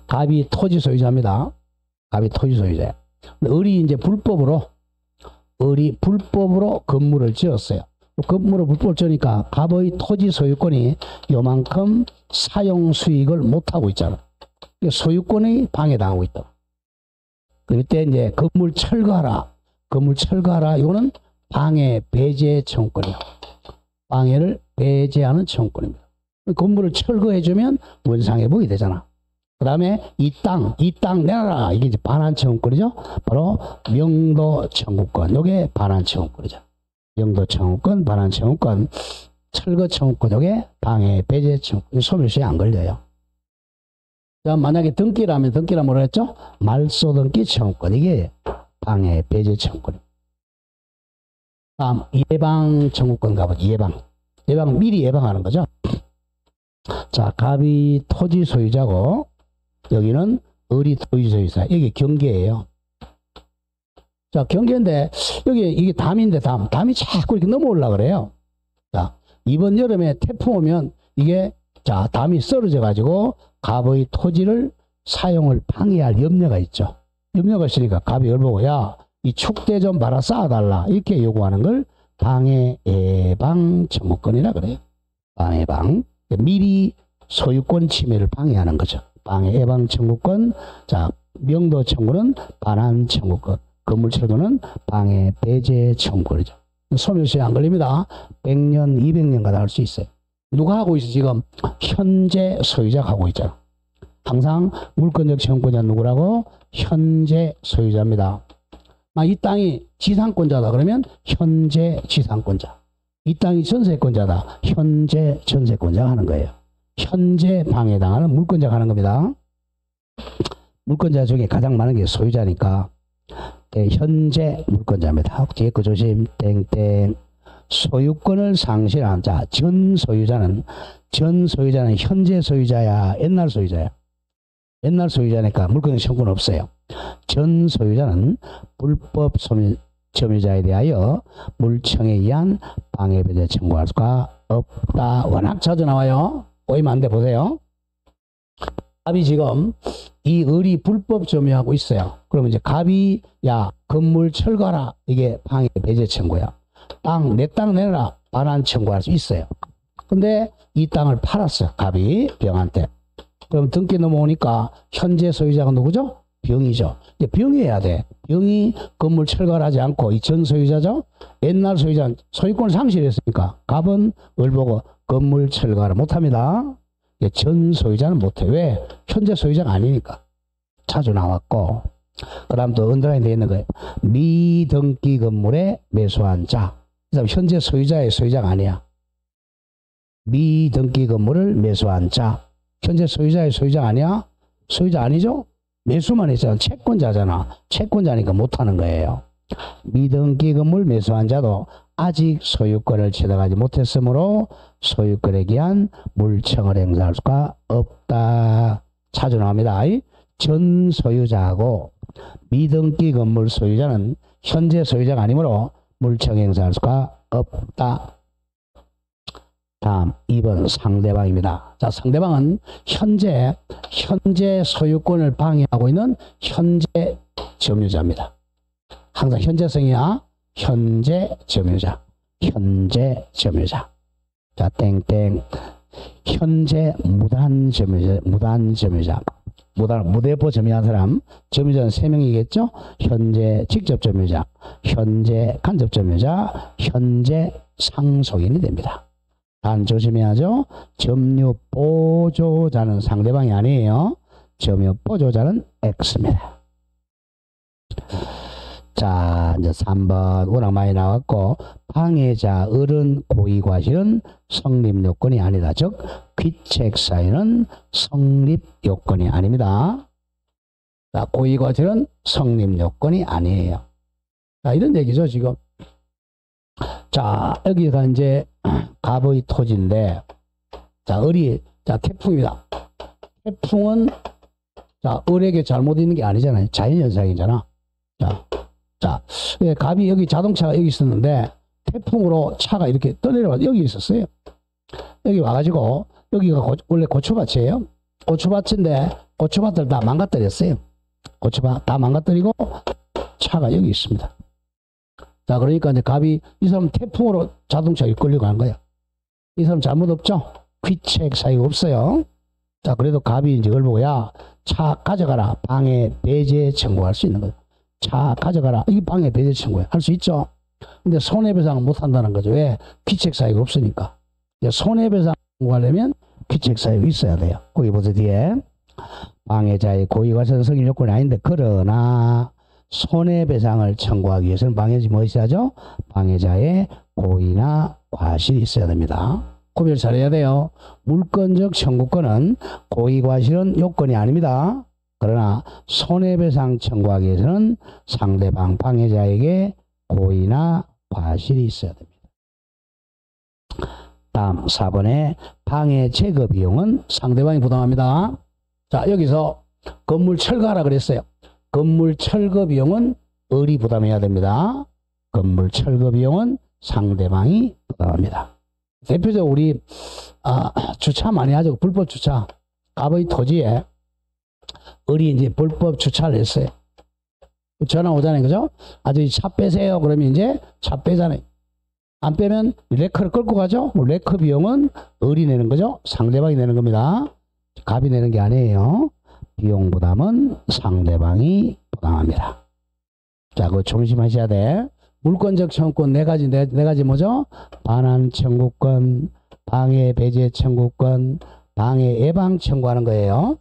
갑이 토지 소유자입니다. 갑이 토지 소유자예요. 을이 이제 불법으로 건물을 지었어요. 건물을 불법으로 지으니까 갑의 토지 소유권이 요만큼 사용 수익을 못하고 있잖아. 소유권이 방해당하고 있다. 그때 이제 건물 철거하라. 이거는 방해 배제 청구권이에요. 방해를 배제하는 청구권입니다. 건물을 철거해주면 원상회복이 되잖아. 그 다음에 이 땅 내놔라. 이게 이제 반환 청구권이죠. 바로 명도 청구권. 이게 반환 청구권이죠. 명도 청구권, 반환 청구권, 철거 청구권. 이게 방해 배제 청구권. 소멸시효에 안 걸려요. 자, 만약에 등기라면 뭐라 했죠? 말소등기 청구권. 이게 방해 배제 청구권. 다음 예방 청구권 가보죠. 예방 미리 예방하는 거죠. 자, 갑이 토지 소유자고 여기는 을이 토지 소유자. 여기 경계예요. 자, 경계인데 여기 이게 담인데 담이 자꾸 이렇게 넘어올라 그래요. 자, 이번 여름에 태풍 오면 이게 자, 담이 썰어져 가지고 갑의 토지를 사용을 방해할 염려가 있죠. 염려가 있으니까 갑이 을 보고 야, 이 축대 좀 봐라 쌓아달라 이렇게 요구하는 걸 방해 예방 청구권이라 그래요. 방해 예방. 미리 소유권 침해를 방해하는 거죠. 방해 예방 청구권. 자, 명도 청구는 반환 청구권. 건물 철거는 방해 배제 청구권이죠. 소멸시효에 안 걸립니다. 100년, 200년 가다 할 수 있어요. 누가 하고 있어? 지금 현재 소유자가 하고 있잖아. 항상 물권적 청구권자 누구라고? 현재 소유자입니다. 이 땅이 지상권자다 그러면 현재 지상권자. 이 땅이 전세권자다. 현재 전세권자가 하는 거예요. 현재 방해당하는 물권자가 하는 겁니다. 물권자 중에 가장 많은 게 소유자니까 현재 물권자입니다. 뒤에 거 조심. 땡땡. 소유권을 상실한 자, 전 소유자는 현재 소유자야, 옛날 소유자야? 옛날 소유자니까 물권 청구는 없어요. 전 소유자는 불법 점유자에 대하여 물청에 의한 방해 배제 청구할 수가 없다. 워낙 자주 나와요. 오이면 안 돼. 보세요. 갑이 지금 이 을이 불법 점유하고 있어요. 그러면 이제 갑이 야, 건물 철거하라. 이게 방해 배제 청구야. 내 땅 내놔라. 반환 청구할 수 있어요. 근데 이 땅을 팔았어요. 갑이 병한테. 그럼 등기 넘어오니까 현재 소유자가 누구죠? 병이죠. 이제 병이어야 돼. 병이 건물 철거를 하지 않고 이 전 소유자죠. 옛날 소유자는 소유권을 상실했으니까 갑은 을 보고 건물 철거를 못합니다. 전 소유자는 못해. 왜? 현재 소유자가 아니니까. 자주 나왔고. 그 다음 또 언더라인 되어 있는 거예요. 미등기 건물에 매수한 자. 그 다음 현재 소유자의 소유자가 아니야. 미등기 건물을 매수한 자. 현재 소유자의 소유자가 아니야? 소유자 아니죠? 매수만 했잖아. 채권자잖아. 채권자니까 못하는 거예요. 미등기 건물 매수한 자도 아직 소유권을 취득하지 못했으므로 소유권에 기한 물청을 행사할 수가 없다. 자주 나옵니다. 전 소유자하고 미등기 건물 소유자는 현재 소유자가 아니므로 물청 행사할 수가 없다. 다음 2번 상대방입니다. 자, 상대방은 현재 소유권을 방해하고 있는 현재 점유자입니다. 항상 현재성이야. 현재 점유자. 자, 땡땡. 현재 무단 점유자. 무대포 점유한 사람. 점유자는 3명이겠죠? 현재 직접 점유자, 현재 간접 점유자, 현재 상속인이 됩니다. 단 조심해야죠. 점유 보조자는 상대방이 아니에요. 점유 보조자는 X입니다. 자, 이제 3번 워낙 많이 나왔고, 방해자, 을은 고의과실은 성립요건이 아니다. 즉 귀책사유는 성립요건이 아닙니다. 자, 고의과실은 성립요건이 아니에요. 자, 이런 얘기죠 지금. 자, 여기가 이제 갑의 토지인데, 자, 을이, 자, 태풍입니다. 태풍은, 자, 을에게 잘못 있는 게 아니잖아요. 자연현상이잖아. 자, 갑이 여기 자동차가 여기 있었는데, 태풍으로 차가 이렇게 떠내려와서 여기 있었어요. 여기 와가지고, 여기가 원래 고추밭이에요. 고추밭인데, 고추밭을 다 망가뜨렸어요. 고추밭 다 망가뜨리고, 차가 여기 있습니다. 자, 그러니까 이제 갑이 이 사람 태풍으로 자동차에 끌려고 한 거야. 이 사람 잘못 없죠? 귀책 사유가 없어요. 자, 그래도 갑이 이제 이걸 보고, 야, 차 가져가라. 방해 배제 청구할 수 있는 거예요. 차 가져가라. 이게 방해 배제 청구야. 할 수 있죠? 근데 손해배상은 못 한다는 거죠. 왜? 귀책 사유가 없으니까. 손해배상 청구하려면 귀책 사유가 있어야 돼요. 거기 보세요, 뒤에. 방해자의 고의과실은 성립 요건이 아닌데, 그러나, 손해배상을 청구하기 위해서는 방해자이 뭐 있어야죠? 방해자의 고의나 과실이 있어야 됩니다. 구별 잘해야 돼요. 물권적 청구권은 고의과실은 요건이 아닙니다. 그러나 손해배상 청구하기 위해서는 상대방 방해자에게 고의나 과실이 있어야 됩니다. 다음 4번에 방해 제거 비용은 상대방이 부담합니다. 자, 여기서 건물 철거하라 그랬어요. 건물 철거 비용은 을이 부담해야 됩니다. 건물 철거 비용은 상대방이 부담합니다. 대표적으로 우리 주차 많이 하죠. 불법 주차. 갑의 토지에 을이 이제 불법 주차를 했어요. 전화 오잖아요. 그죠? 아주 차 빼세요. 그러면 이제 차 빼잖아요. 안 빼면 레커를 끌고 가죠. 레커 비용은 을이 내는 거죠. 상대방이 내는 겁니다. 갑이 내는 게 아니에요. 비용 부담은 상대방이 부담합니다. 자, 그거 조심하셔야 돼. 물권적 청구권 네 가지 뭐죠? 반환 청구권, 방해 배제 청구권, 방해 예방 청구하는 거예요.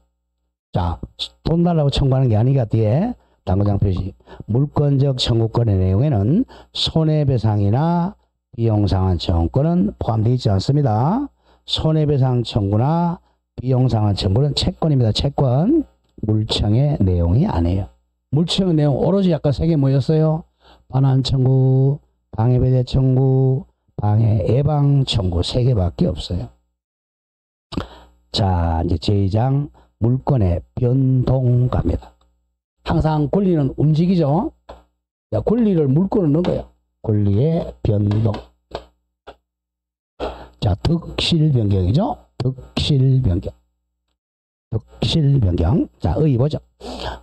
자, 돈 달라고 청구하는 게 아니가 뒤에 당구장 표시. 물권적 청구권의 내용에는 손해배상이나 비용상환 청구권은 포함되어 있지 않습니다. 손해배상 청구나 비용상환 청구는 채권입니다. 채권. 물청의 내용이 아니에요. 물청의 내용 오로지 약간 세 개 뭐였어요? 반환 청구, 방해배제 청구, 방해 예방 청구 세 개밖에 없어요. 자, 이제 제2장 물권의 변동 갑니다. 항상 권리는 움직이죠. 자, 권리를 물권을 넣은 거예요. 권리의 변동. 자, 득실 변경이죠. 득실 변경. 득실 변경. 자, 의 보죠.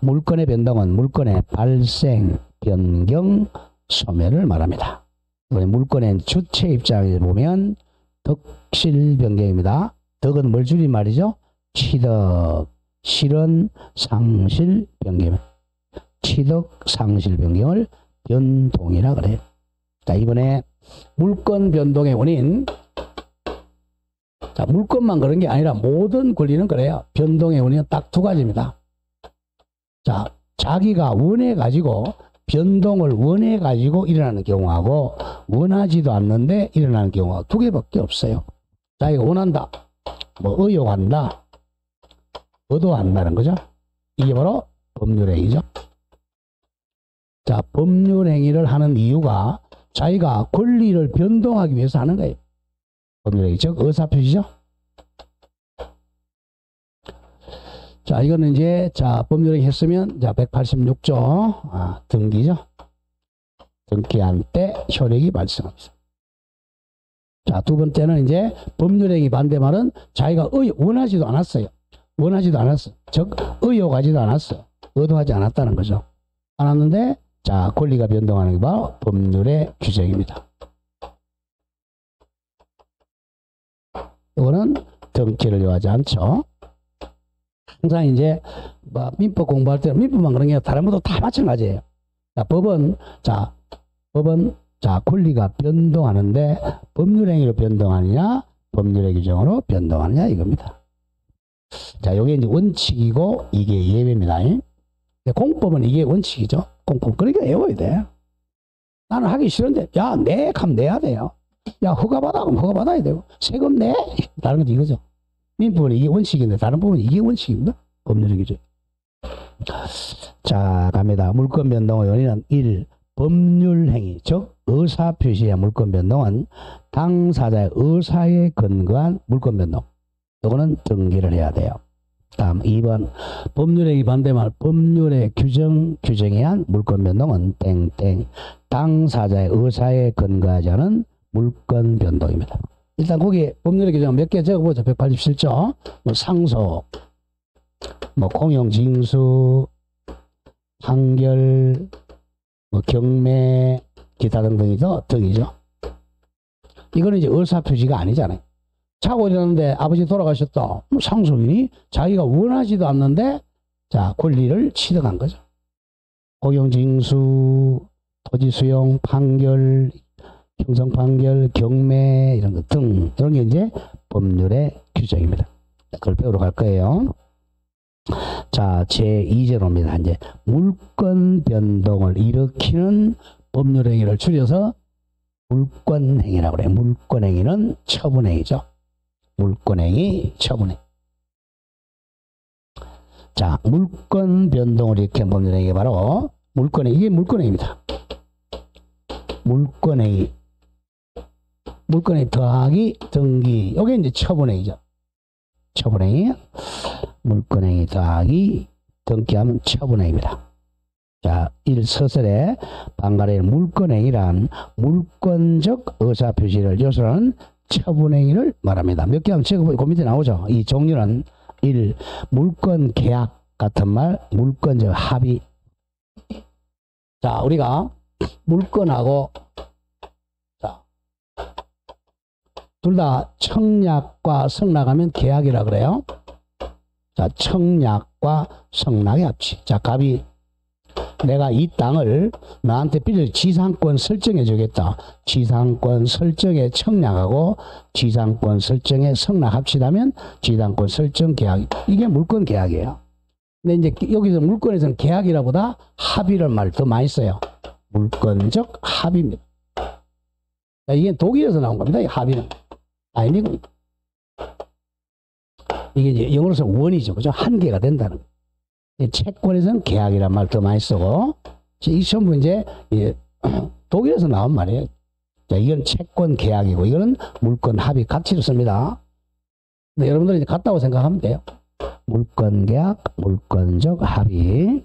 물권의 변동은 물권의 발생, 변경, 소멸을 말합니다. 물권의 주체 입장에서 보면 득실 변경입니다. 득은 뭘 줄인 말이죠? 취득, 실은 상실 변경. 취득, 상실 변경을 변동이라 그래요. 자, 이번에 물권 변동의 원인. 자, 물권만 그런 게 아니라 모든 권리는 그래요. 변동의 원인은 딱 두 가지입니다. 자, 자기가 원해가지고 변동을 원해가지고 일어나는 경우하고 원하지도 않는데 일어나는 경우가 두 개밖에 없어요. 자기가 원한다, 뭐 의욕한다, 의도한다는 거죠. 이게 바로 법률행위죠. 자, 법률 행위를 하는 이유가 자기가 권리를 변동하기 위해서 하는 거예요. 법률 행위, 즉 의사표시죠. 자, 이거는 이제 자 법률 행위 했으면 자 186조 등기죠. 등기한 때 효력이 발생합니다. 자, 두 번째는 이제 법률행위 반대말은 자기가 원하지도 않았어요. 원하지도 않았어. 즉, 의욕하지도 않았어. 의도하지 않았다는 거죠. 않았는데, 자, 권리가 변동하는 게 바로 법률의 규정입니다. 이거는 등기를 요하지 않죠. 항상 이제, 민법 공부할 때는 민법만 그런 게 아니라 다른 것도 다 마찬가지예요. 자, 법은, 자, 권리가 변동하는데 법률행위로 변동하느냐, 법률의 규정으로 변동하느냐 이겁니다. 자, 이게 이제 원칙이고 이게 예외입니다. 공법은 이게 원칙이죠. 공법. 그러니까 외워야 돼. 나는 하기 싫은데, 야, 내 하면 내야 돼요. 야, 허가받아 그럼 허가받아야 되고, 세금 내. 다른 것도 이거죠. 민법은 이게 원칙인데 다른 법은 이게 원칙입니다. 법률의 규정. 자, 갑니다. 물권 변동의 원인은 1. 법률행위, 즉 의사표시의 물권변동은 당사자의 의사에 근거한 물권변동. 이거는 등기를 해야 돼요. 다음 2번 법률행위 반대말 법률의 규정에 의한 물권변동은 땡땡 당사자의 의사에 근거하지 않은 물권변동입니다. 일단 거기 법률의 규정 몇 개 적어보죠. 187조 상속, 공용징수, 판결, 경매, 기타 등등이죠. 등이죠. 이거는 이제 의사표시가 아니잖아요. 자고 일어났는데 아버지 돌아가셨다. 상속인이 자기가 원하지도 않는데 자 권리를 취득한 거죠. 고용징수, 토지수용, 판결, 형성판결, 경매 이런 것 등 이런 게 이제 법률의 규정입니다. 그걸 배우러 갈 거예요. 자, 제2제로입니다. 이제 물권 변동을 일으키는 법률행위를 줄여서 물권행위라고 그래요. 물권행위는 처분행위죠. 물권행위, 처분행위. 자, 물권 변동을 일으키는 법률행위가 바로 물권행위, 이게 물권행위입니다. 물권행위. 물권행위 더하기 등기. 이게 이제 처분행위죠. 처분행위. 물권행위 더하기 등기하면 처분행위입니다. 자, 1서설에 방가래 물권행위란 물권적 의사표시를 요소하는 처분행위를 말합니다. 몇 개 하면 적어보고 그 밑에 나오죠. 이 종류는 1. 물권 계약 같은 말 물권적 합의. 자, 우리가 물권하고 자, 둘 다 청약과 성락하면 계약이라 그래요. 자, 청약과 성락의 합치. 자, 갑이 내가 이 땅을 나한테 빌려 지상권 설정해 주겠다. 지상권 설정에 청약하고 지상권 설정에 성락 합치다면 지상권 설정 계약. 이게 물권 계약이에요. 근데 이제 여기서 물권에서는 계약이라보다 합의를 말 더 많이 써요. 물권적 합의입니다. 자, 이게 독일에서 나온 겁니다. 이 합의는. 아니고 이게 이제 영어로서 원이죠. 그죠? 한계가 된다는 거예요. 채권에서는 계약이란 말 더 많이 쓰고, 이 전부 이제 독일에서 나온 말이에요. 자, 이건 채권 계약이고, 이거는 물권 합의 같이로 씁니다. 근데 여러분들이 이제 같다고 생각하면 돼요. 물권 계약, 물권적 합의.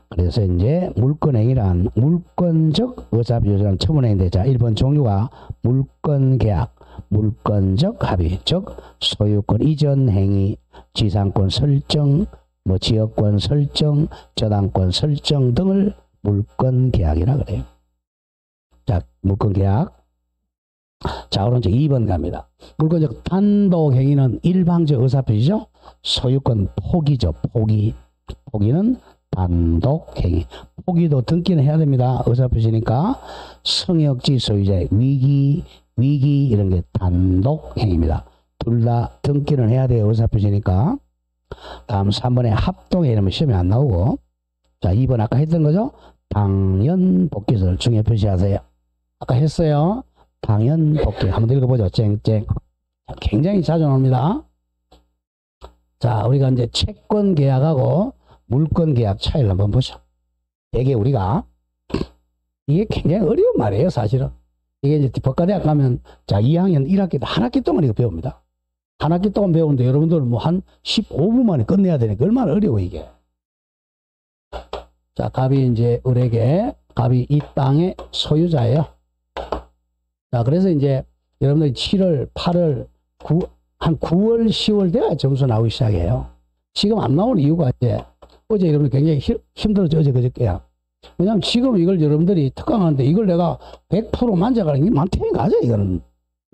그래서 이제 물권행위란 물권적 의사표시라는 처분행위인데, 자, 1번 종류가 물권 계약, 물권적 합의, 즉 소유권 이전 행위, 지상권 설정, 지역권 설정, 저당권 설정 등을 물권 계약이라 그래요. 자, 물권 계약. 자, 오른쪽 2번 갑니다. 물권적 단독 행위는 일방적 의사표시죠. 소유권 포기죠. 포기는 단독 행위. 포기도 등기는 해야 됩니다. 의사표시니까. 성역지 소유자의 위기 이런 게 단독 행위입니다. 둘 다 등기는 해야 돼요. 의사표시니까. 다음 3번에 합동에 이러면 시험이 안 나오고. 자, 2번 아까 했던 거죠. 당연 복귀설 중에 표시하세요. 아까 했어요. 당연 복귀 한번 읽어보죠. 쨍쨍. 굉장히 자주 나옵니다. 자, 우리가 이제 채권 계약하고 물권 계약 차이를 한번 보죠. 되게 우리가 이게 굉장히 어려운 말이에요, 사실은. 이게 이제 법과대학 가면, 자, 2학년 1학기, 한 학기 동안 이거 배웁니다. 한 학기 동안 배우는데 여러분들은 뭐 한 15분 만에 끝내야 되니까 얼마나 어려워, 이게. 자, 갑이 이제 을에게, 갑이 이 땅의 소유자예요. 자, 그래서 이제 여러분들이 7월, 8월, 한 9월, 10월 돼야 점수 나오기 시작해요. 지금 안 나오는 이유가 이제 어제 여러분들 굉장히 힘들었죠, 어제 그저께야. 왜냐면 지금 이걸 여러분들이 특강하는데 이걸 내가 100% 만져가는 게 많다니까, 가자, 이거는.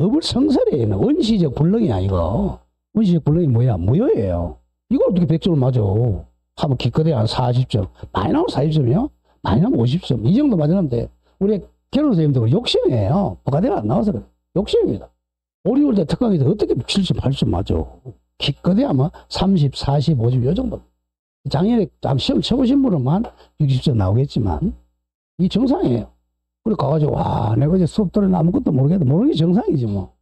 어불성설이에요. 원시적 불능이야, 이거. 원시적 불능이 뭐야? 무효예요. 이걸 어떻게 100점을 맞아? 하면 기껏해 한 40점. 많이 나오면 40점이요? 많이 나오면 50점. 이 정도 맞으면 돼. 우리 결혼 선생님들 욕심이에요. 부가대가 안 나와서 그래. 욕심입니다. 5, 6월 때 특강에서 어떻게 7점, 8점 맞아? 기껏해 아마 30, 40, 50, 요 정도. 작년에 시험 쳐보신 분은 한 60점 나오겠지만, 이 정상이에요. 그래 가가지고 와 내가 이제 수업 들은 아무것도 모르겠다. 모르는 게 정상이지 뭐.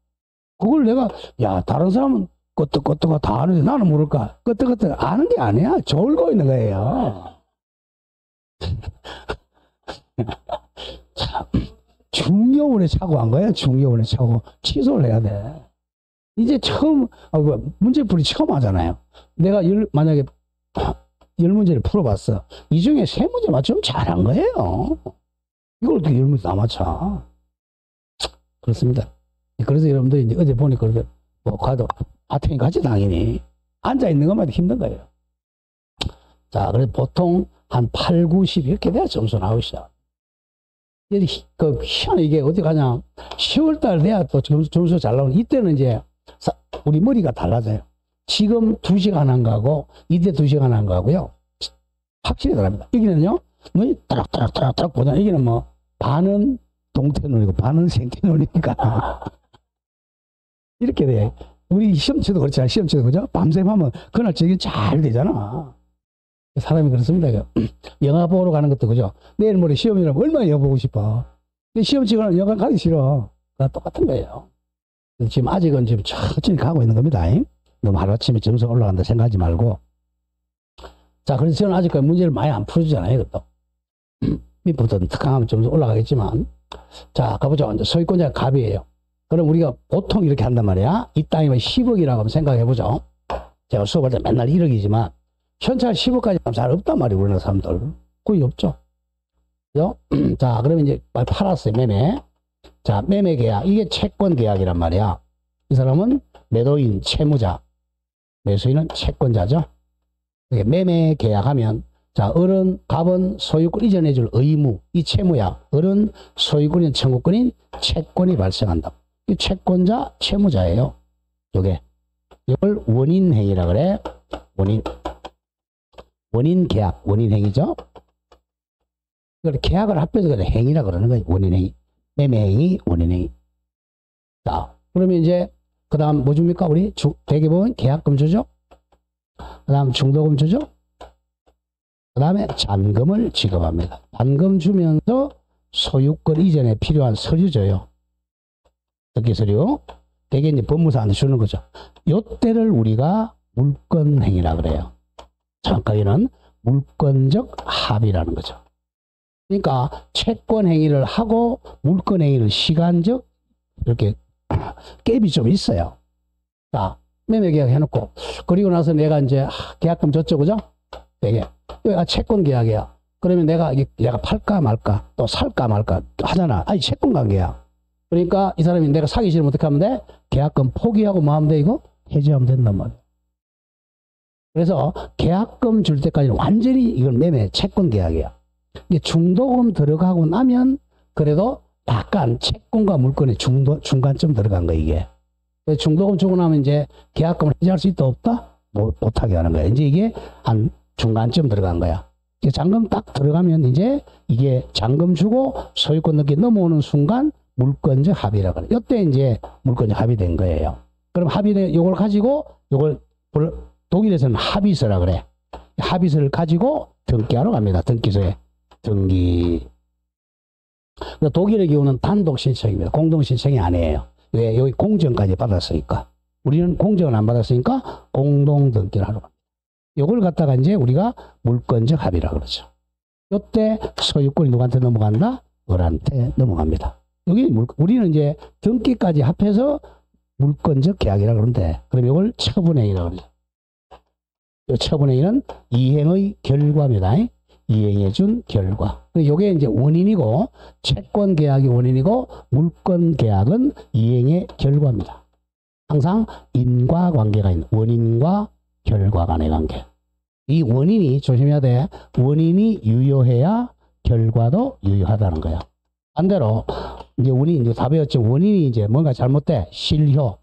그걸 내가 야 다른 사람은 끄떡끄떡 다 아는데 나는 모를까. 끄떡끄떡 아는 게 아니야. 졸고 있는 거예요. 참 중요원에 차고 한 거야. 중요원에 차고 취소를 해야 돼. 이제 처음 문제풀이 처음 하잖아요. 내가 만약에 10문제를 풀어봤어. 이 중에 3문제 맞추면 잘한 거예요. 이걸 어떻게 10문제 다 맞춰? 그렇습니다. 그래서 여러분들이 이제 어제 보니까 뭐 가도 아탱이 같이 당연히 앉아있는 것만 해도 힘든 거예요. 자, 그래서 보통 한 8, 9, 10 이렇게 돼야 점수 나오기 시작. 그 희한해. 이게 어디 가냐. 10월달 돼야 또 점수 잘 나오는. 이때는 이제 우리 머리가 달라져요. 지금 2시간 한 거하고 이때 2시간 한 거하고요. 확실히 다릅니다. 여기는요. 눈이 따락따락따락 보다. 여기는 뭐 반은 동태눈이고 반은 생태눈이니까 이렇게 돼. 우리 시험치도 그렇잖아. 시험치도 그죠? 밤샘 하면 그날 저기 잘 되잖아. 사람이 그렇습니다. 영화 보러 가는 것도 그죠? 내일 모레 시험이라면 얼마나 영화 보고 싶어. 근데 시험 치고는 영화 가기 싫어. 그거 똑같은 거예요. 지금 아직은 지금 천천히 가고 있는 겁니다. 너무 하루아침에 점수가 올라간다 생각하지 말고. 자, 그래서 저는 아직까지 문제를 많이 안 풀어주잖아요. 이것도. 밑부터는 특강하면 점수 올라가겠지만. 자, 가보죠. 이제 소유권자가 갑이에요. 그럼 우리가 보통 이렇게 한단 말이야. 이 땅이면 10억이라고 한번 생각해보죠. 제가 수업할 때 맨날 1억이지만, 현찰 10억까지 하면 잘 없단 말이에요. 우리나라 사람들. 거의 없죠. 그죠? 자, 그러면 이제 팔았어요. 매매. 자, 매매 계약. 이게 채권 계약이란 말이야. 이 사람은 매도인, 채무자. 매수인은 채권자죠. 매매 계약하면, 자, 을은, 갑은 소유권 이전해줄 의무, 이 채무야. 을은 소유권인, 청구권인 채권이 발생한다. 이 채권자, 채무자예요. 요게. 이걸 원인행위라 그래. 원인 계약, 원인행위죠. 이걸 계약을 합해서 그래. 행위라 그러는 거예요. 원인행위. 매매행위, 원인행위. 자, 그러면 이제, 그 다음 뭐 줍니까? 우리 대개 보면 계약금 주죠. 그 다음 중도금 주죠. 그 다음에 잔금을 지급합니다. 잔금 주면서 소유권 이전에 필요한 서류 줘요. 특기 서류. 대개 이제 법무사한테 주는 거죠. 요때를 우리가 물권행위라 그래요. 정확하게는 물권적 합의라는 거죠. 그러니까 채권행위를 하고 물권행위를 시간적 이렇게 갭이 좀 있어요. 자, 매매계약 해놓고 그리고 나서 내가 이제 계약금 줬죠, 그죠? 되게 채권 계약이야. 그러면 내가 팔까 말까 또 살까 말까 하잖아. 아니 채권 관계야. 그러니까 이 사람이 내가 사기 싫으면 어떻게 하면 돼? 계약금 포기하고 뭐 하면 돼? 이거 해지하면 된단 말이야. 그래서 계약금 줄 때까지는 완전히 이건 매매 채권 계약이야. 이게 중도금 들어가고 나면 그래도 약간 채권과 물건의 중간쯤 들어간 거 이게. 중도금 주고 나면 이제 계약금을 해지할 수 있다 없다? 못하게 하는 거야. 이제 이게 한 중간쯤 들어간 거야. 잔금 딱 들어가면 이제 이게 잔금 주고 소유권 넘게 넘어오는 순간 물권적 합의라고 그래. 이때 이제 물권적 합의된 거예요. 그럼 합의된 요걸 가지고 요걸 독일에서는 합의서라 그래. 합의서를 가지고 등기하러 갑니다. 등기소에. 등기. 독일의 경우는 단독 신청입니다. 공동 신청이 아니에요. 왜? 여기 공정까지 받았으니까. 우리는 공정을 안 받았으니까 공동 등기를 하러 갑니다. 요걸 갖다가 이제 우리가 물권적 합의라 그러죠. 요때 소유권이 누구한테 넘어간다? 을한테 넘어갑니다. 여기 우리는 이제 등기까지 합해서 물권적 계약이라고 그러는데, 그럼 이걸 처분행위라고 그러죠. 이 처분행위는 이행의 결과입니다. 이행해 준 결과. 이게 이제 원인이고, 채권 계약이 원인이고, 물권 계약은 이행의 결과입니다. 항상 인과관계가 있는, 원인과 결과 간의 관계. 이 원인이 조심해야 돼. 원인이 유효해야 결과도 유효하다는 거야. 반대로 이제 우리 이제 다 배웠죠. 원인이 이제 뭔가 잘못돼. 실효,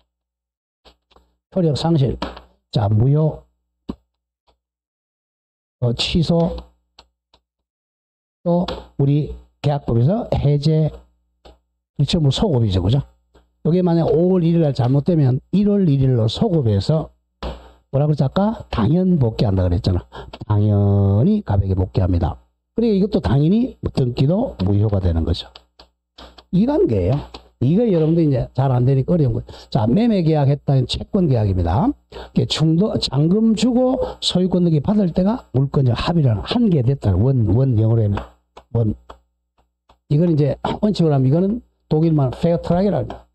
효력 상실, 자 무효, 취소, 또 우리 계약법에서 해제, 전부 소급이죠, 그죠? 여기 만약 5월 1일 날 잘못되면 1월 1일로 소급해서 뭐라고 그랬지 아까? 당연 복귀한다 그랬잖아. 당연히 가백에 복귀합니다. 그리고 이것도 당연히 등기도 무효가 되는 거죠. 이 관계예요. 이거 여러분들 이제 잘 안 되니까 어려운 거예요. 자, 매매 계약했다는 채권 계약입니다. 잔금 주고 소유권 등기 받을 때가 물권적 합의라는 한계 됐다. 원 영어로는 원. 이건 이제 원칙으로 하면 이거는 독일말 페어트락이라고 합니다.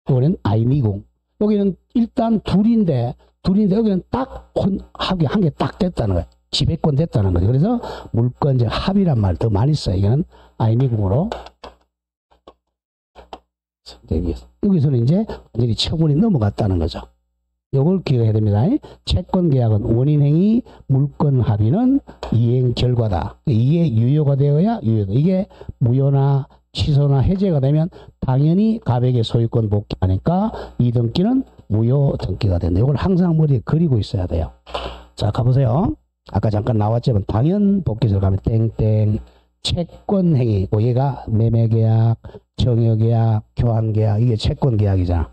이거는 아이니공. 여기는 일단 둘인데 여기는 딱 한 개 딱 됐다는 거예요. 지배권 됐다는 거죠. 그래서 물권적 합의란 말 더 많이 써요. 이거는 아이니공으로. 여기서는 이제 완전히 처분이 넘어갔다는 거죠. 이걸 기억해야 됩니다. 채권 계약은 원인행위, 물권 합의는 이행 결과다. 이게 유효가 되어야 유효다. 이게 무효나 취소나 해제가 되면 당연히 가백의 소유권 복귀하니까 이 등기는 무효 등기가 된다. 이걸 항상 머리에 그리고 있어야 돼요. 자, 가보세요. 아까 잠깐 나왔지만 당연 복귀설 가면 땡땡 채권 행위, 얘가 매매 계약, 정여 계약, 교환 계약, 이게 채권 계약이잖아.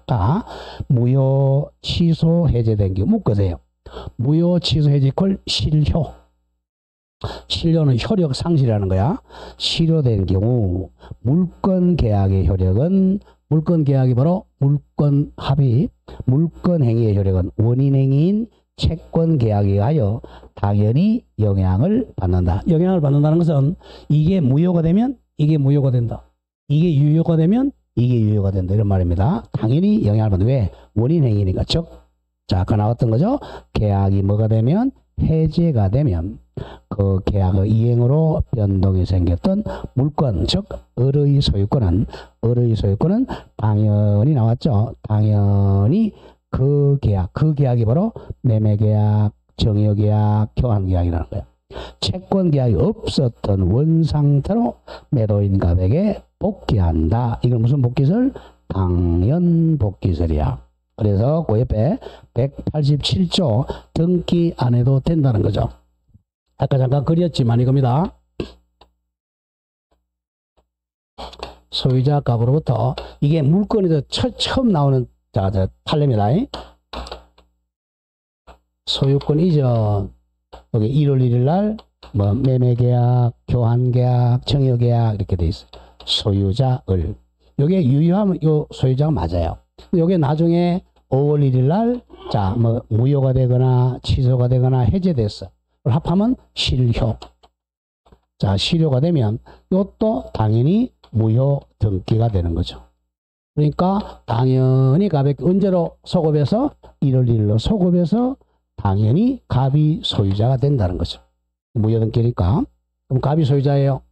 무효, 취소, 해제된 경우 묶으세요. 무효, 취소, 해제 걸 실효. 실효는 효력 상실이라는 거야. 실효된 경우 물권 계약의 효력은 물권 계약이 바로 물권 합의, 물권 행위의 효력은 원인 행위인 채권 계약에 의하여 당연히 영향을 받는다. 영향을 받는다는 것은 이게 무효가 되면 이게 무효가 된다. 이게 유효가 되면 이게 유효가 된다. 이런 말입니다. 당연히 영향을 받는다. 왜? 원인 행위니까. 즉, 자, 아까 나왔던 거죠. 계약이 뭐가 되면 해제가 되면 그 계약의 이행으로 변동이 생겼던 물권, 즉 을의 소유권은 당연히 나왔죠. 당연히 그 계약이 바로 매매 계약, 정여 계약, 교환 계약이라는 거예요. 채권 계약이 없었던 원 상태로 매도인 가백에 복귀한다. 이건 무슨 복귀설? 당연 복귀설이야. 그래서 그 옆에 187조 등기 안 해도 된다는 거죠. 아까 잠깐 그렸지만 이겁니다. 소유자 값으로부터 이게 물건에서 처음 나오는 판례입니다. 소유권 이전 여기 1월 1일 날 뭐 매매 계약, 교환 계약, 정여 계약 이렇게 돼 있어요. 소유자 을. 요게 유효하면 요 소유자가 맞아요. 요게 나중에 5월 1일 날 자 뭐 무효가 되거나 취소가 되거나 해제됐어. 합하면 실효. 자, 실효가 되면 이것도 당연히 무효 등기가 되는 거죠. 그러니까 당연히 가백 언제로 소급해서 1월 1일로 소급해서 당연히 갑이 소유자가 된다는 거죠. 무효 등기니까. 그럼 갑이 소유자예요.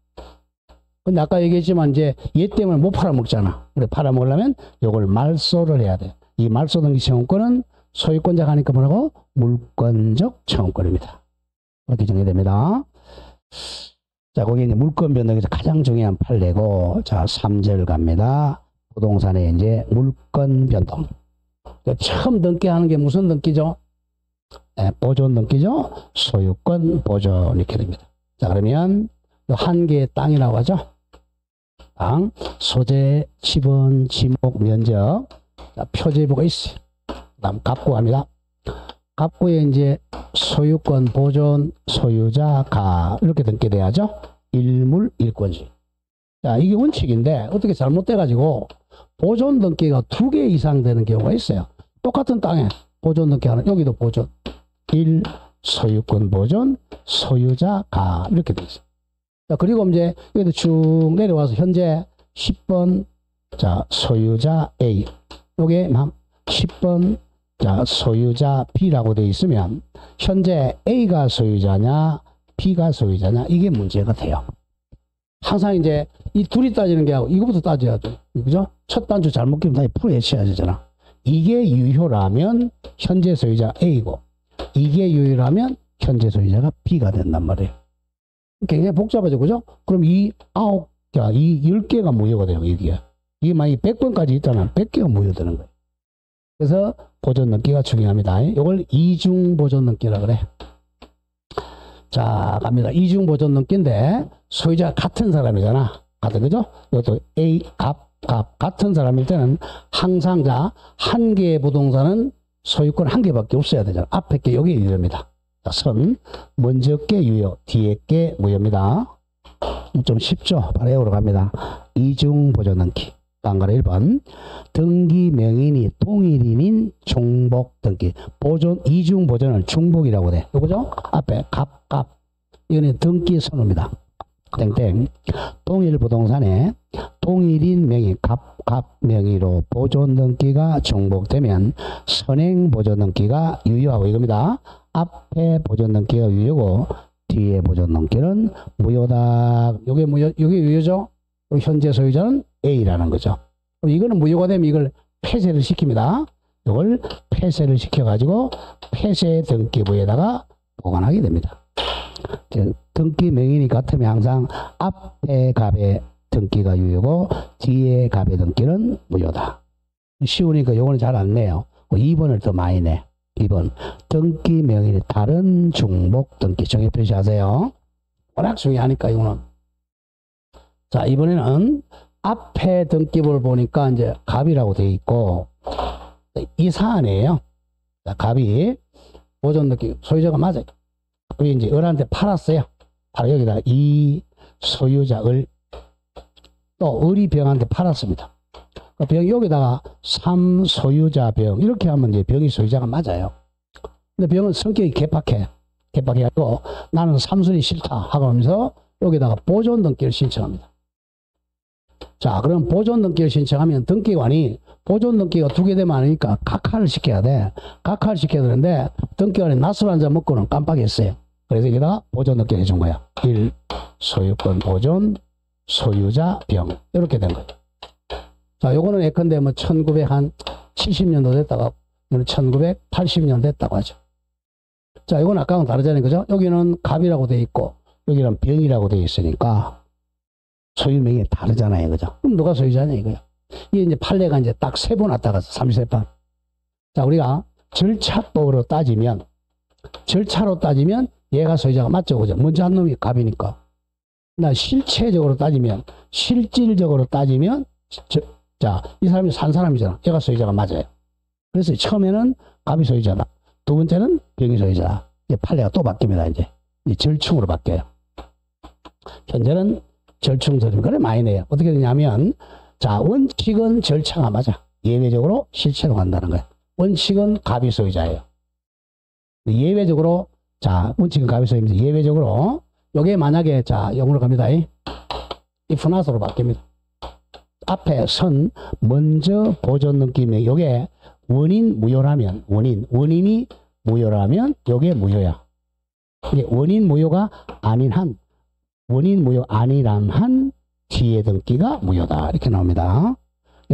근데 아까 얘기했지만 이제 얘 때문에 못 팔아먹잖아. 그래 팔아먹으려면 이걸 말소를 해야 돼. 이 말소 등기 청구권은 소유권자가 하니까 뭐라고? 물권적 청구권입니다. 이렇게 정리됩니다. 자, 거기 이제 물권 변동에서 가장 중요한 판례고, 자, 3절 갑니다. 부동산에 이제 물권 변동. 처음 등기하는 게 무슨 등기죠? 네, 보존 등기죠? 소유권 보존 이렇게 됩니다. 자, 그러면 한 개의 땅이라고 하죠. 땅, 소재, 지분, 지목, 면적. 자, 표제부가 있어요. 다음 갑구 합니다. 갑구에 이제 소유권 보존, 소유자, 가 이렇게 등기돼야죠. 일물 일권주의. 자, 이게 원칙인데 어떻게 잘못돼가지고 보존 등기가 2개 이상 되는 경우가 있어요. 똑같은 땅에 보존 등기하는 여기도 보존. 1. 소유권 보존, 소유자, 가 이렇게 돼 있어요. 자, 그리고 이제 여기도 쭉 내려와서 현재 10번 자, 소유자 A. 요게 10번 자, 소유자 B라고 되어 있으면 현재 A가 소유자냐 B가 소유자냐 이게 문제가 돼요. 항상 이제 이 둘이 따지는 게 하고 이거부터 따져야죠. 그죠? 첫 단추 잘못 끼면 다시 풀어헤쳐야 되잖아. 이게 유효라면 현재 소유자 A고 이게 유효라면 현재 소유자가 B가 된단 말이에요. 굉장히 복잡하죠. 그죠? 그럼 이 10개가 무효가 돼요. 이게 만약에 100번까지 있다면 100개가 무효되는 거예요. 그래서 보존 넘기가 중요합니다. 이걸 이중 보존 넘기라 그래. 자, 갑니다. 이중 보존 넘기인데 소유자가 같은 사람이잖아. 그죠? 이것도 A 값 같은 사람일 때는 항상 자, 한 개의 부동산은 소유권 한 개밖에 없어야 되잖아. 앞에 게 여기 유효입니다. 자, 선 먼저 게 유효, 뒤에 게 무효입니다. 좀 쉽죠? 바로 외우러 갑니다. 이중 보존 넘기. 단가로 1번 등기 명인이 동일인인 중복 등기. 보존 이중 보존을 중복이라고 돼. 요거죠? 앞에 값 이거는 등기 선호입니다. 땡땡. 동일 부동산에 동일인 명의 값 명의로 보존 등기가 중복되면 선행 보존 등기가 유효하고 이겁니다. 앞에 보존 등기가 유효고 뒤에 보존 등기는 무효다. 요게 유효죠? 현재 소유자는 A라는 거죠. 이거는 무효가 되면 이걸 폐쇄를 시킵니다. 이걸 폐쇄를 시켜가지고 폐쇄 등기부에다가 보관하게 됩니다. 등기 명인이 같으면 항상 앞에 값의 등기가 유효고 뒤에 값의 등기는 무효다. 쉬우니까 이거는 잘 안 내요. 2번을 더 많이 내. 2번 등기 명인이 다른 중복 등기 정의 표시하세요. 워낙 중요하니까 이거는. 자, 이번에는 앞에 등기부를 보니까 이제 갑이라고 되어 있고 이 사안이에요. 자, 갑이 보존 등기 소유자가 맞아요. 그게 이제 을한테 팔았어요. 바로 여기다 이 소유자 을 또 을이 병한테 팔았습니다. 그 병 여기다가 3 소유자 병 이렇게 하면 이제 병이 소유자가 맞아요. 근데 병은 성격이 개팍해가지고 나는 삼순이 싫다 하고 하면서 여기다가 보존 등기를 신청합니다. 자, 그럼 보존 등기를 신청하면 등기관이 보존 등기가 2개 되면 안 하니까 각하를 시켜야 돼. 각하를 시켜야 되는데 등기관이 낮술 한잔 먹고는 깜빡했어요. 그래서 여기다가 보존 등기를 해준 거야. 1. 소유권 보존 소유자 병 이렇게 된 거예요. 자, 요거는 예컨대 뭐 1970년도 됐다가 이거는 1980년 됐다고 하죠. 자, 이건 아까랑 다르잖아요. 그죠? 여기는 갑이라고 돼 있고 여기는 병이라고 돼 있으니까 소유명이 다르잖아요. 그죠? 그럼 누가 소유자냐 이거야. 이게 이제 판례가 이제 딱 3번 왔다 갔어. 33판. 자, 우리가 절차법으로 따지면 절차로 따지면 얘가 소유자가 맞죠. 그죠? 먼저 한 놈이 갑이니까. 나 실체적으로 따지면 실질적으로 따지면 자, 이 사람이 산 사람이잖아. 얘가 소유자가 맞아요. 그래서 처음에는 갑이 소유자다. 두 번째는 병이 소유자다. 이제 판례가 또 바뀝니다. 이제 절충으로 바뀌어요. 현재는 절충 그래 많이 내요. 어떻게 되냐면 자, 원칙은 절차가 맞아. 예외적으로 실체로 간다는 거야. 원칙은 갑이 소유자예요. 예외적으로 자, 원칙은 갑이 소유입니다. 예외적으로 요게 만약에 자, 영어로 갑니다. if not으로 바뀝니다. 앞에 선 먼저 보존 느낌이 요게 원인 무효라면 원인이 무효라면 요게 무효야. 이게 원인 무효가 아닌 한 원인 무효 아니란 한 뒤에 등기가 무효다. 이렇게 나옵니다.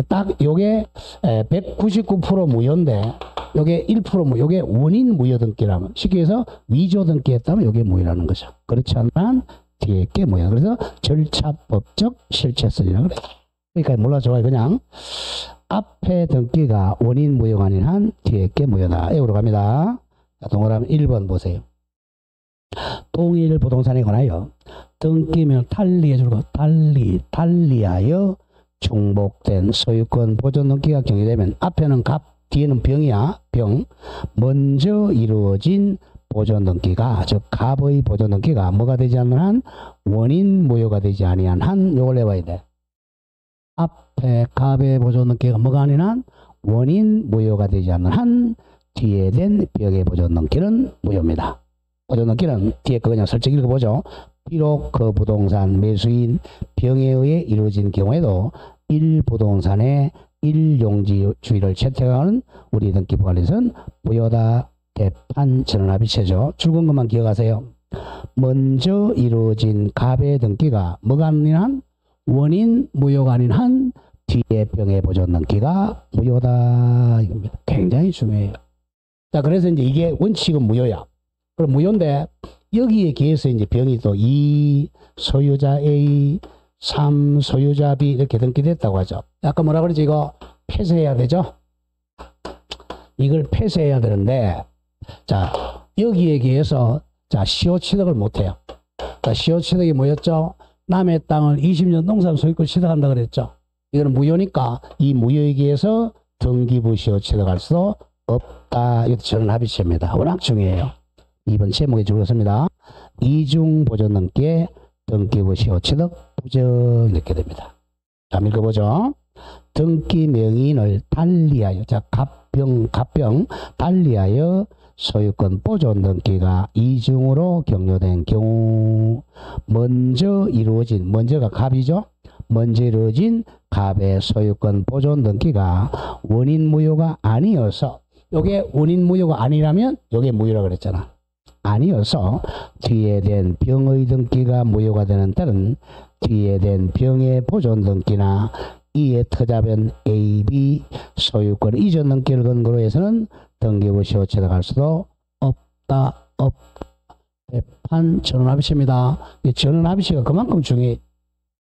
딱 요게 199% 무효인데 요게 1% 무효, 요게 원인 무효 등기라면 쉽게 해서 위조 등기했다면 요게 무효라는 거죠. 그렇지 않으면 뒤에 게 무효. 그래서 절차법적 실체성이라고 그래요. 그러니까 몰라줘요. 그냥 앞에 등기가 원인 무효가 아닌 한 뒤에 게 무효다. 외우러 갑니다. 자, 동그라미 1번 보세요. 동일 부동산에 관하여 등기명을 달리해주고 달리하여 중복된 소유권 보존 등기가 경유되면 앞에는 갑, 뒤에는 병이야. 병. 먼저 이루어진 보존 등기가 즉 갑의 보존 등기가 뭐가 되지 않는 한 원인 무효가 되지 아니한 한 요걸 내봐야 돼. 앞에 갑의 보존 등기가 뭐가 아닌 한 원인 무효가 되지 않는 한 뒤에 된 병의 보존 등기는 무효입니다. 보존 등기는 뒤에 거 그냥 설정 읽어보죠. 비록 그 부동산 매수인 병에 의해 이루어진 경우에도 1부동산의 1용지주의를 채택하는 우리 등기부관리에서는 무효다. 대판 전원합의체죠. 줄건 것만 기억하세요. 먼저 이루어진 갑의 등기가 뭐가 아닌 한? 원인 무효가 아닌 한 뒤에 병의 보존 등기가 무효다. 이겁니다. 굉장히 중요해요. 자, 그래서 이제 이게 원칙은 무효야. 그럼 무효인데 여기에 기해서 이제 병이 또 2 소유자 A, 3 소유자 B 이렇게 등기됐다고 하죠. 아까 뭐라 그러지? 이거 폐쇄해야 되죠? 이걸 폐쇄해야 되는데, 자, 여기에 기해서 자, 시효 취득을 못해요. 자, 시효 취득이 뭐였죠? 남의 땅을 20년 농산 소유권 취득한다 그랬죠. 이거는 무효니까 이 무효에 기해서 등기부 시효 취득할 수도 없다. 이것도 전원합의체입니다. 워낙 중요해요. 2번 제목에 적었습니다. 이중 보존 등기에 등기부 시효 취득 부정 이렇게 됩니다. 자, 읽어보죠. 등기 명인을 달리하여, 자, 갑병 달리하여 소유권 보존 등기가 이중으로 격려된 경우 먼저 이루어진, 먼저가 갑이죠. 먼저 이루어진 갑의 소유권 보존 등기가 원인 무효가 아니어서, 요게 원인 무효가 아니라면 요게 무효라 그랬잖아. 아니어서 뒤에 된 병의 등기가 무효가 되는 때는 뒤에 된 병의 보존 등기나 이에 터잡은 A, B 소유권 이전 등기를 근거로 해서는 등기부 시효 취득할 수도 없다. 대판 전원합의체입니다. 전원합의체가 그만큼 중요해.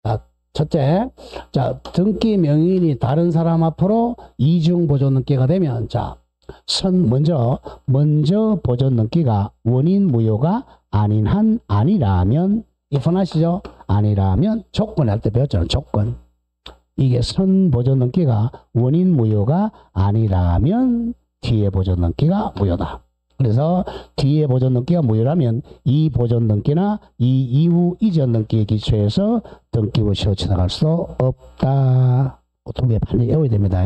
자, 첫째, 자, 등기 명인이 다른 사람 앞으로 이중 보존 등기가 되면, 자, 먼저 보존 등기가 원인 무효가 아닌 한 아니라면, if 하시죠? 아니라면 조건 할 때 배웠잖아요. 조건. 이게 선 보존 등기가 원인 무효가 아니라면 뒤에 보존 등기가 무효다. 그래서 뒤에 보존 등기가 무효라면 이 보존 등기나 이 이후 이전 등기에 기초해서 등기부 시효 취득할 수도 없다. 두 개 판례 외워야 됩니다.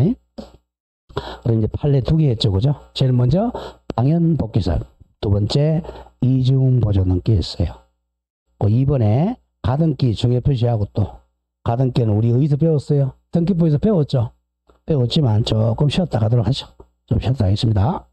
그럼 이제 판례 두 개 했죠, 그죠? 제일 먼저 당연복귀설, 두 번째 이중 보존 등기 했어요. 그 2번에 가등기 중요 표시하고 또 가등기는 우리 어디서 배웠어요? 등기부에서 배웠죠. 배웠지만 조금 쉬었다 가도록 하죠. 좀 쉬었다 하겠습니다.